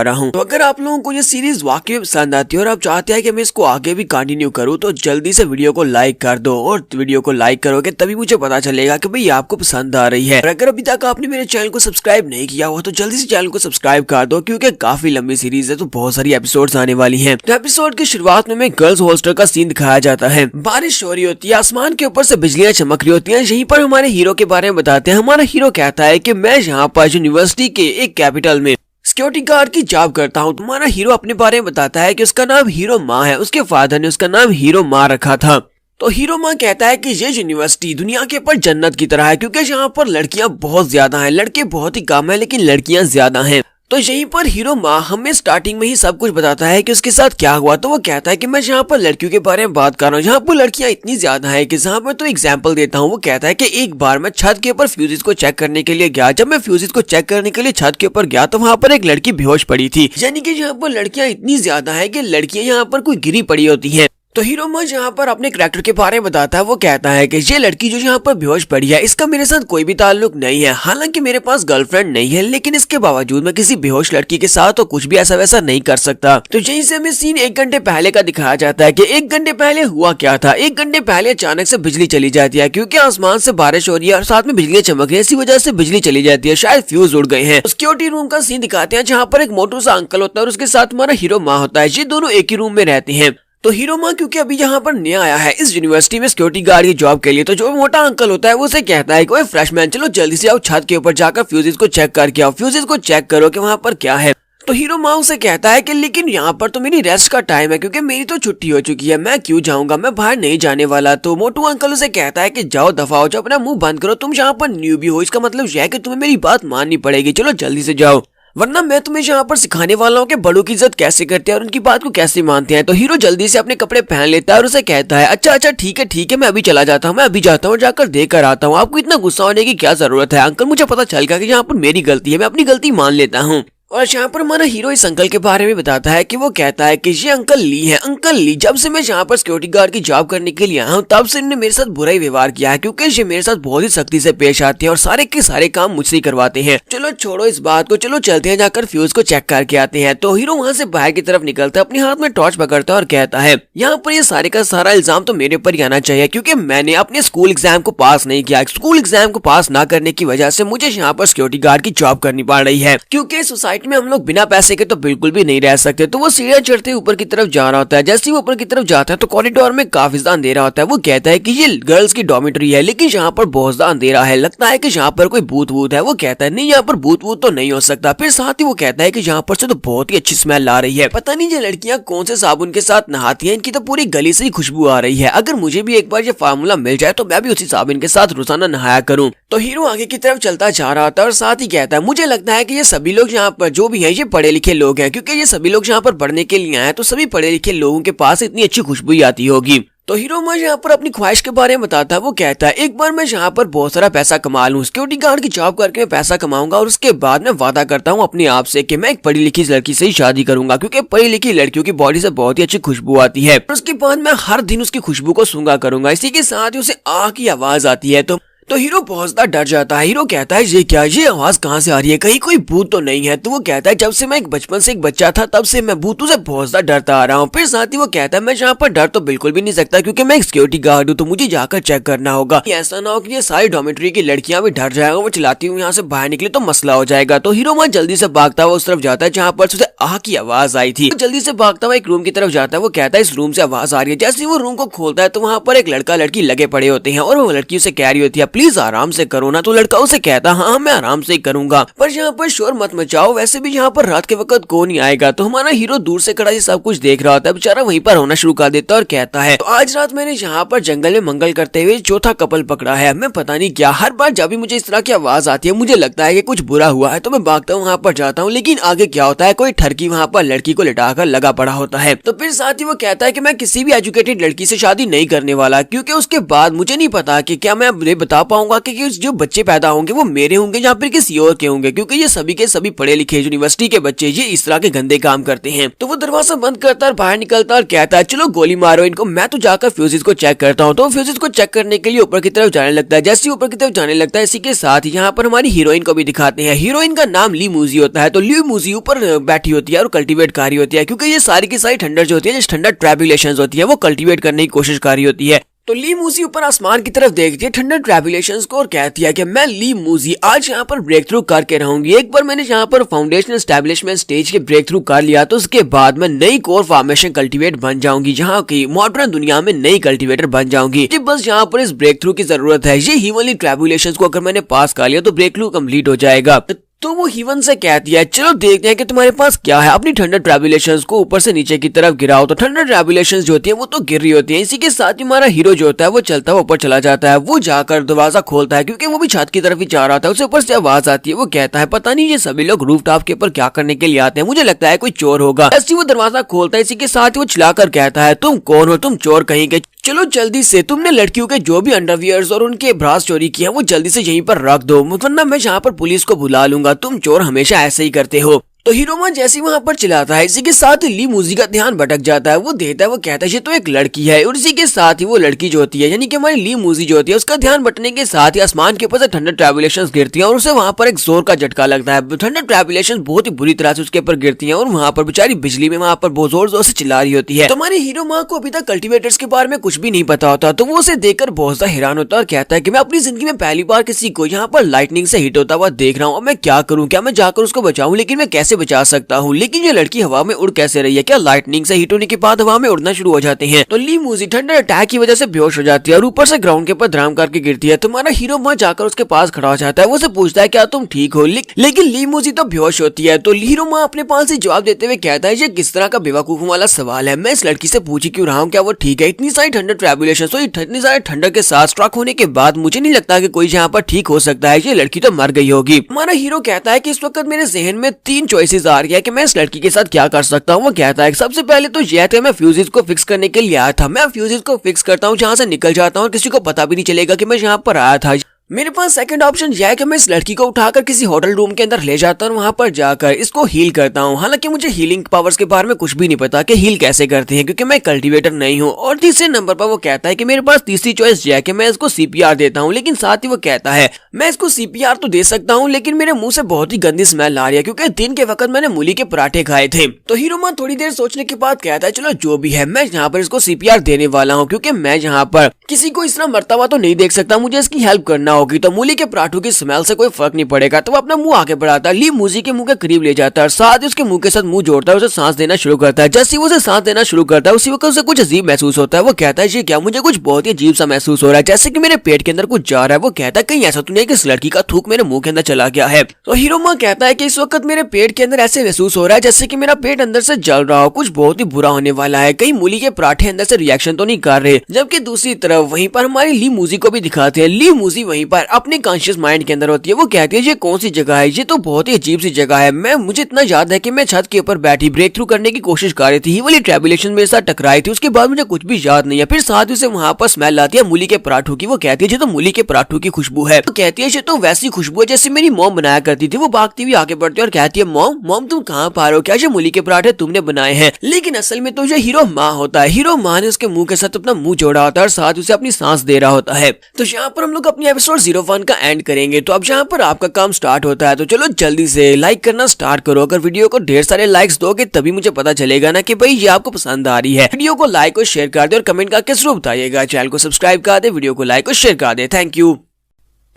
रहा हूँ। तो अगर आप लोगों को ये सीरीज वाकई में पसंद आती है और आप चाहते हैं कि मैं इसको आगे भी कंटिन्यू करूँ तो जल्दी से वीडियो को लाइक कर दो, और वीडियो को लाइक करोगे तभी मुझे पता चलेगा कि भाई आपको पसंद आ रही है। और अगर अभी तक आपने मेरे चैनल को सब्सक्राइब नहीं किया हुआ तो जल्दी से चैनल को सब्सक्राइब कर दो, क्योंकि काफी लंबी सीरीज है तो बहुत सारी एपिसोड्स आने वाली हैं। तो एपिसोड की शुरुआत में गर्ल्स हॉस्टल का सीन दिखाया जाता है। बारिश हो रही होती है, आसमान के ऊपर से बिजलियां चमक रही होती हैं। यहीं पर हमारे हीरो के बारे में बताते हैं। हमारा हीरो कहता है कि मैं यहाँ पर यूनिवर्सिटी के एक कैपिटल में सिक्योरिटी गार्ड की जॉब करता हूँ। तुम्हारा हीरो अपने बारे में बताता है कि उसका नाम हीरो माँ है, उसके फादर ने उसका नाम हीरो माँ रखा था। तो हीरो माँ कहता है कि ये यूनिवर्सिटी दुनिया के ऊपर जन्नत की तरह है, क्योंकि यहाँ पर लड़कियां बहुत ज्यादा हैं, लड़के बहुत ही कम हैं लेकिन लड़कियां ज्यादा हैं। तो यहीं पर हीरो माँ हमें स्टार्टिंग में ही सब कुछ बताता है कि उसके साथ क्या हुआ। तो वो कहता है कि मैं यहाँ पर लड़कियों के बारे में बात कर रहा हूँ, यहाँ पर लड़कियां इतनी ज्यादा हैं कि जहाँ पर तो एग्जांपल देता हूँ। वो कहता है कि एक बार मैं छत के ऊपर फ्यूजेस को चेक करने के लिए गया। जब मैं फ्यूजेस को चेक करने के लिए छत के ऊपर गया तो वहाँ पर एक लड़की बेहोश पड़ी थी। यानी कि यहाँ पर लड़कियां इतनी ज्यादा है कि लड़कियां यहाँ पर कोई गिरी पड़ी होती है। तो हीरो माँ यहाँ पर अपने कैरेक्टर के बारे में बताता है। वो कहता है कि ये लड़की जो यहाँ पर बेहोश पड़ी है इसका मेरे साथ कोई भी ताल्लुक नहीं है। हालांकि मेरे पास गर्लफ्रेंड नहीं है, लेकिन इसके बावजूद मैं किसी बेहोश लड़की के साथ तो कुछ भी ऐसा वैसा नहीं कर सकता। तो यहीं से हमें सीन 1 घंटे पहले का दिखाया जाता है कि 1 घंटे पहले हुआ क्या था। 1 घंटे पहले अचानक से बिजली चली जाती है, क्योंकि आसमान से बारिश हो रही है और साथ में बिजलियां चमक रही है। इसी वजह से बिजली चली जाती है, शायद फ्यूज उड़ गए हैं। सिक्योरिटी रूम का सीन दिखाते हैं जहाँ पर एक मोटू सा अंकल होता है और उसके साथ हमारा हीरो माँ होता है। ये दोनों एक ही रूम में रहते हैं। तो हीरो माँ क्योंकि अभी यहाँ पर नया आया है इस यूनिवर्सिटी में सिक्योरिटी गार्ड की जॉब के लिए, तो जो मोटा अंकल होता है वो उसे कहता है कि ओए फ्रेशमैन चलो जल्दी से आओ छत के ऊपर जाकर फ्यूजेस को चेक करके आओ, फ्यूजेस को चेक करो कि वहाँ पर क्या है। तो हीरो माँ उसे कहता है कि लेकिन यहाँ पर तो मेरी रेस्ट का टाइम है, क्योंकि मेरी तो छुट्टी हो चुकी है, मैं क्यों जाऊंगा, मैं बाहर नहीं जाने वाला। तो मोटू अंकल उसे कहता है कि जाओ दफा हो जाओ, अपना मुंह बंद करो, तुम यहाँ पर न्यूबी हो, इसका मतलब यह है कि तुम्हें मेरी बात माननी पड़ेगी, चलो जल्दी से जाओ, वरना मैं तुम्हें यहाँ पर सिखाने वाला हूँ कि बड़ों की इज्जत कैसे करते हैं और उनकी बात को कैसे मानते हैं। तो हीरो जल्दी से अपने कपड़े पहन लेता है और उसे कहता है अच्छा ठीक है मैं अभी चला जाता हूँ, मैं अभी जाता हूँ, जाकर देख कर आता हूँ। आपको इतना गुस्सा होने की क्या जरूरत है अंकल, मुझे पता चल गया कि यहाँ पर मेरी गलती है, मैं अपनी गलती मान लेता हूँ। और यहाँ पर हमारा हीरो इस अंकल के बारे में बताता है कि वो कहता है कि ये अंकल ली है। अंकल ली जब से मैं यहाँ पर सिक्योरिटी गार्ड की जॉब करने के लिए आया हूँ तब से इन्होंने मेरे साथ बुरा ही व्यवहार किया है, क्योंकि ये मेरे साथ बहुत ही सख्ती से पेश आते हैं और सारे के सारे काम मुझसे ही करवाते हैं। चलो छोड़ो इस बात को, चलो चलते हैं जाकर फ्यूज को चेक करके आते हैं। तो हीरो वहाँ से बाहर की तरफ निकलता है, अपने हाथ में टॉर्च पकड़ता है और कहता है यहाँ पर ये सारे का सारा इल्जाम तो मेरे ऊपर ही आना चाहिए, क्योंकि मैंने अपने स्कूल एग्जाम को पास नहीं किया। स्कूल एग्जाम को पास ना करने की वजह से मुझे यहाँ पर सिक्योरिटी गार्ड की जॉब करनी पड़ रही है, क्योंकि सोसाइटी में हम लोग बिना पैसे के तो बिल्कुल भी नहीं रह सकते। तो वो सीढ़ियां चढ़ते ऊपर की तरफ जा रहा होता है। जैसे ही वो ऊपर की तरफ जाता है तो कॉरिडोर में काफी ज्यादा अंधेरा होता है। वो कहता है कि ये गर्ल्स की डॉर्मेटरी है, लेकिन यहाँ पर बहुत ज्यादा अंधेरा है, लगता है कि यहाँ पर कोई भूत वूत है। वो कहता है नहीं यहाँ पर भूत वूत तो नहीं हो सकता। फिर साथ ही वो कहता है कि यहाँ पर से तो बहुत ही अच्छी स्मेल आ रही है, पता नहीं ये लड़कियां कौन से साबुन के साथ नहाती हैं, इनकी तो पूरी गली से ही खुशबू आ रही है। अगर मुझे भी एक बार ये फार्मूला मिल जाए तो मैं भी उसी साबुन के साथ रोजाना नहाया करूँ। तो हीरो आगे की तरफ चलता जा रहा था और साथ ही कहता है मुझे लगता है कि ये सभी लोग यहाँ पर जो भी हैं ये पढ़े लिखे लोग हैं, क्योंकि ये सभी लोग यहाँ पर पढ़ने के लिए आए हैं, तो सभी पढ़े लिखे लोगों के पास इतनी अच्छी खुशबू आती होगी। तो हीरो मुझे यहाँ पर अपनी ख्वाहिश के बारे में बताता है। वो कहता है एक बार मैं यहाँ पर बहुत सारा पैसा कमा लूँ, सिक्योरिटी गार्ड की जॉब करके मैं पैसा कमाऊंगा और उसके बाद मैं वादा करता हूँ अपने आप से कि मैं एक पढ़ी लिखी लड़की से ही शादी करूंगा, क्योंकि पढ़ी लिखी लड़कियों की बॉडी से बहुत ही अच्छी खुशबू आती है। उसके बाद मैं हर दिन उसकी खुशबू को सूंघा करूंगा। इसी के साथ ही उसे आह की आवाज आती है। तो हीरो बहुत ज्यादा डर जाता है। हीरो कहता है ये क्या, ये आवाज कहाँ से आ रही है, कहीं कोई भूत तो नहीं है। तो वो कहता है जब से मैं एक बचपन से एक बच्चा था तब से मैं भूतों से बहुत ज्यादा डरता आ रहा हूँ। फिर साथ ही वो कहता है मैं यहाँ पर डर तो बिल्कुल भी नहीं सकता, क्योंकि मैं एक सिक्योरिटी गार्ड हूँ, तो मुझे जाकर चेक करना होगा। ऐसा ना हो कि ये सारी डॉर्मेटरी की लड़कियां भी डर जाएगा, वो चिल्लाती हूँ यहाँ से बाहर निकले तो मसला हो जाएगा। तो हीरो वहाँ जल्दी से भागता हुआ उस तरफ जाता है जहाँ पर उसे आह की आवाज आई थी। जल्दी से भागता हुआ एक रूम की तरफ जाता है। वो कहता है इस रूम से आवाज आ रही है। जैसे वो रूम को खोलता है तो वहाँ पर एक लड़का लड़की लगे पड़े होते हैं और वो लड़की उसे कह रही होती है प्लीज आराम से करो ना। तो लड़का उसे कहता हाँ मैं आराम से ही करूंगा, पर यहाँ पर शोर मत मचाओ, वैसे भी यहाँ पर रात के वक्त कौन नहीं आएगा। तो हमारा हीरो दूर से खड़ा ये सब कुछ देख रहा होता है। बेचारा वहीं पर होना शुरू कर देता है और कहता है तो आज रात मैंने यहाँ पर जंगल में मंगल करते हुए चौथा कपल पकड़ा है। मैं पता नहीं क्या, हर बार जब भी मुझे इस तरह की आवाज आती है मुझे लगता है कि कुछ बुरा हुआ है, तो मैं भागता हूँ वहाँ पर जाता हूँ। लेकिन आगे क्या होता है, कोई ठरकी वहाँ पर लड़की को लिटाकर लगा पड़ा होता है। तो फिर साथ ही वो कहता है कि मैं किसी भी एजुकेटेड लड़की से शादी नहीं करने वाला, क्योंकि उसके बाद मुझे नहीं पता कि क्या मैं बता बता पाऊंगा कि जो बच्चे पैदा होंगे वो मेरे होंगे या फिर किसी और के होंगे, क्योंकि ये सभी के सभी पढ़े लिखे यूनिवर्सिटी के बच्चे ये इस तरह के गंदे काम करते हैं। तो वो दरवाजा बंद करता है, बाहर निकलता है और कहता है चलो गोली मारो इनको। मैं तो जाकर फ्यूजेस को चेक करता हूँ। तो फ्यूजेस को चेक करने के लिए ऊपर की तरफ जाने लगता है। जैसे ऊपर की तरफ जाने लगता है, इसी के साथ यहाँ पर हमारी हीरोइन को भी दिखाते हैं। हीरोइन का नाम ली मूजी होता है। तो ली मूजी ऊपर बैठी होती है और कल्टीवेट कर रही होती है, क्योंकि ये सारी की सारी ठंडर जो होती है, ठंडर ट्रैबुलेशंस होती है, वो कल्टीवेट करने की कोशिश कर रही होती है। तो ली मूजी ऊपर आसमान की तरफ देखती है ठंडर ट्रैबुलेशंस को और कहती है कि मैं ली मूजी आज यहाँ पर ब्रेक थ्रू करके रहूंगी। एक बार मैंने यहाँ पर फाउंडेशन एस्टेब्लिशमेंट स्टेज के ब्रेक थ्रू कर लिया तो उसके बाद मैं नई कोर फॉर्मेशन कल्टीवेट बन जाऊंगी, जहाँ की मॉडर्न दुनिया में नई कल्टीवेटर बन जाऊंगी। बस यहाँ पर इस ब्रेक थ्रू की जरूरत है। ये हीवनली ट्रैबुलेशंस को अगर मैंने पास कर लिया तो ब्रेक थ्रू कम्प्लीट हो जाएगा। तो वो हीवन से कहती है चलो देखते हैं कि तुम्हारे पास क्या है। अपनी ठंडर ट्रैबुलेशंस को ऊपर से नीचे की तरफ गिराओ। तो ठंडर ट्रैबुलेशंस जो होती है वो तो गिर रही होती है। इसी के साथ ही हमारा हीरो जो होता है वो चलता हुआ ऊपर चला जाता है। वो जाकर दरवाजा खोलता है, क्योंकि वो भी छत की तरफ ही जा रहा था। उसे ऊपर से आवाज आती है। वो कहता है पता नहीं ये सभी लोग रूफ टॉप के ऊपर क्या करने के लिए आते हैं, मुझे लगता है कोई चोर होगा। ऐसे वो दरवाजा खोलता है। इसी के साथ ही वो चिल्लाकर कहता है तुम कौन हो, तुम चोर कहीं के, चलो जल्दी से तुमने लड़कियों के जो भी अंडरवियर्स और उनके ब्रास चोरी किया वो जल्दी से यहीं पर रख दो, वरना मैं यहाँ पर पुलिस को बुला लूंगा। तुम चोर हमेशा ऐसे ही करते हो। तो हीरोमा जैसे वहाँ पर चिल्लाता है, इसी के साथ ली मूजी का ध्यान भटक जाता है। वो देखता है, वो कहता है ये तो एक लड़की है। और इसी के साथ ही वो लड़की जो होती है यानी कि हमारी ली मूजी जो होती है उसका ध्यान भटकने के साथ ही आसमान के ऊपर से ठंडर ट्रैबुलेशंस गिरती हैं और उसे वहाँ पर एक जोर का झटका लगता है। ठंडर ट्रैबुलेशंस बहुत ही बुरी तरह से उसके ऊपर गिरती हैं और वहाँ पर बेचारी बिजली में वहाँ पर बहुत जोर जोर से चिल्ला रही होती है। तो हमारी हीरो माँ को अभी तक कल्टीवेटर्स के बारे में कुछ भी नहीं पता होता। तो वो उसे देखकर बहुत ज्यादा हैरान होता है और कहता है कि मैं अपनी जिंदगी में पहली बार किसी को यहाँ पर लाइटनिंग से हिट होता हुआ देख रहा हूँ। अब मैं क्या करूँ, क्या मैं जाकर उसको बचाऊं, लेकिन मैं कैसे बचा सकता हूँ। लेकिन ये लड़की हवा में उड़ कैसे रही है, क्या लाइटनिंग से हिट होने के बाद हवा में उड़ना शुरू हो जाते हैं। तो ली मूजी ठंडर अटैक की वजह से बेहोश हो जाती है और ऊपर से ग्राउंड के ऊपर धड़ाम करके गिरती है। तुम्हारा हीरो वहां जाकर उसके पास खड़ा हो जाता है। वो उसे पूछता है क्या तुम ठीक हो, लेकिन ली मूजी तो बेहोश होती है। तो हीरो माँ अपने पास से जवाब देते हुए कहता है ये किस तरह का बेवकूफों वाला सवाल है, मैं इस लड़की से पूछ क्यों रहा हूँ, क्या वो ठीक है। इतनी सारी ठंडर ट्रैबुलेशन, तो इतनी सारे ठंडर के साथ स्ट्रक होने के बाद मुझे नहीं लगता कि कोई यहाँ पर ठीक हो सकता है, ये लड़की तो मर गई होगी। हमारा हीरो कहता है कि इस वक्त मेरे जहन में 3 चॉइसेस आ रही है कि मैं इस लड़की के साथ क्या कर सकता हूँ। वो कहता है सबसे पहले तो यह था मैं फ्यूजेस को फिक्स करने के लिए आया था, मैं फ्यूजेस को फिक्स करता हूँ, जहाँ से निकल जाता हूँ, किसी को पता भी नहीं चलेगा कि मैं यहाँ पर आया था। मेरे पास सेकंड ऑप्शन यह है कि मैं इस लड़की को उठाकर किसी होटल रूम के अंदर ले जाता हूँ, वहां पर जाकर इसको हील करता हूँ। हालांकि मुझे हीलिंग पावर्स के बारे में कुछ भी नहीं पता कि हील कैसे करते हैं, क्योंकि मैं कल्टीवेटर नहीं हूँ। और तीसरे नंबर पर वो कहता है कि मेरे पास तीसरी चॉइस यह है कि मैं इसको सीपीआर देता हूँ। लेकिन साथ ही वो कहता है मैं इसको सीपीआर तो दे सकता हूँ, लेकिन मेरे मुंह से बहुत ही गंदी स्मेल आ रही है, क्योंकि दिन के वक्त मैंने मूली के पराठे खाए थे। तो हीरो माँ थोड़ी देर सोचने के बाद कहता है चलो जो भी है, मैं यहाँ पर इसको सीपीआर देने वाला हूँ, क्योंकि मैं यहाँ पर किसी को इस तरह मरता हुआ तो नहीं देख सकता, मुझे इसकी हेल्प करना होगी। तो मूली के पराठों की स्मेल से कोई फर्क नहीं पड़ेगा। तो वो अपना मुंह आगे बढ़ाता है, ली मूजी के मुंह के करीब ले जाता है और साथ ही उसके मुंह के साथ मुंह जोड़ता है, उसे सांस देना शुरू करता है। जैसे वो उसे सांस देना शुरू करता है उसी वक्त उसे कुछ अजीब महसूस होता है। वो कहता है ये क्या, मुझे कुछ बहुत ही अजीब सा महसूस हो रहा है, जैसे कि मेरे पेट के अंदर कुछ जा रहा है। वो कहता है कहीं ऐसा तो नहीं कि इस लड़की का थूक मेरे मुंह के अंदर चला गया है। तो हीरो माँ कहता है कि इस वक्त मेरे पेट के अंदर ऐसे महसूस हो रहा है जैसे कि मेरा पेट अंदर से जल रहा हो, कुछ बहुत ही बुरा होने वाला है, कहीं मूली के पराठे अंदर से रिएक्शन तो नहीं कर रहे। जबकि दूसरी तरफ वहीं पर हमारी ली मूजी को भी दिखाते हैं। ली मूजी वहीं पर अपने कॉन्शियस माइंड के अंदर होती है। वो कहती है ये कौन सी जगह है, ये तो बहुत ही अजीब सी जगह है। मुझे इतना याद है कि मैं छत के ऊपर बैठी ब्रेक थ्रू करने की कोशिश कर रही थी, ये वाली ट्रैबुलेशन मेरे साथ टकराई थी, उसके बाद मुझे कुछ भी याद नहीं है। फिर साथ ही उसे वहां पर स्मेल आती है मूली के पराठों की। वो कहती है ये तो मूली के पराठों की खुशबू है। वो कहती है ये तो वैसी खुशबू है जैसे मेरी मॉम बनाया करती थी। वो भागती हुई आगे बढ़ती है और कहती है मॉम तुम कहाँ पा रहे हो, क्या ये मूली के पराठे तुमने बनाए हैं। लेकिन असल में तो ये हीरो माँ होता है। हीरो माँ ने उसके मुंह के साथ अपना मुंह जोड़ा होता है और साथ उसे अपनी सांस दे रहा होता है। तो यहाँ पर हम लोग अपनी एपिसोड 01 का एंड करेंगे। तो अब यहाँ पर आपका काम स्टार्ट होता है, तो चलो जल्दी से लाइक करना स्टार्ट करो। अगर वीडियो को ढेर सारे लाइक्स दोगे तभी मुझे पता चलेगा ना कि भाई ये आपको पसंद आ रही है। वीडियो को लाइक और शेयर कर दे और कमेंट करके जरूर बताइएगा। चैनल को सब्सक्राइब कर दे, वीडियो को लाइक और शेयर कर दे। Thank you.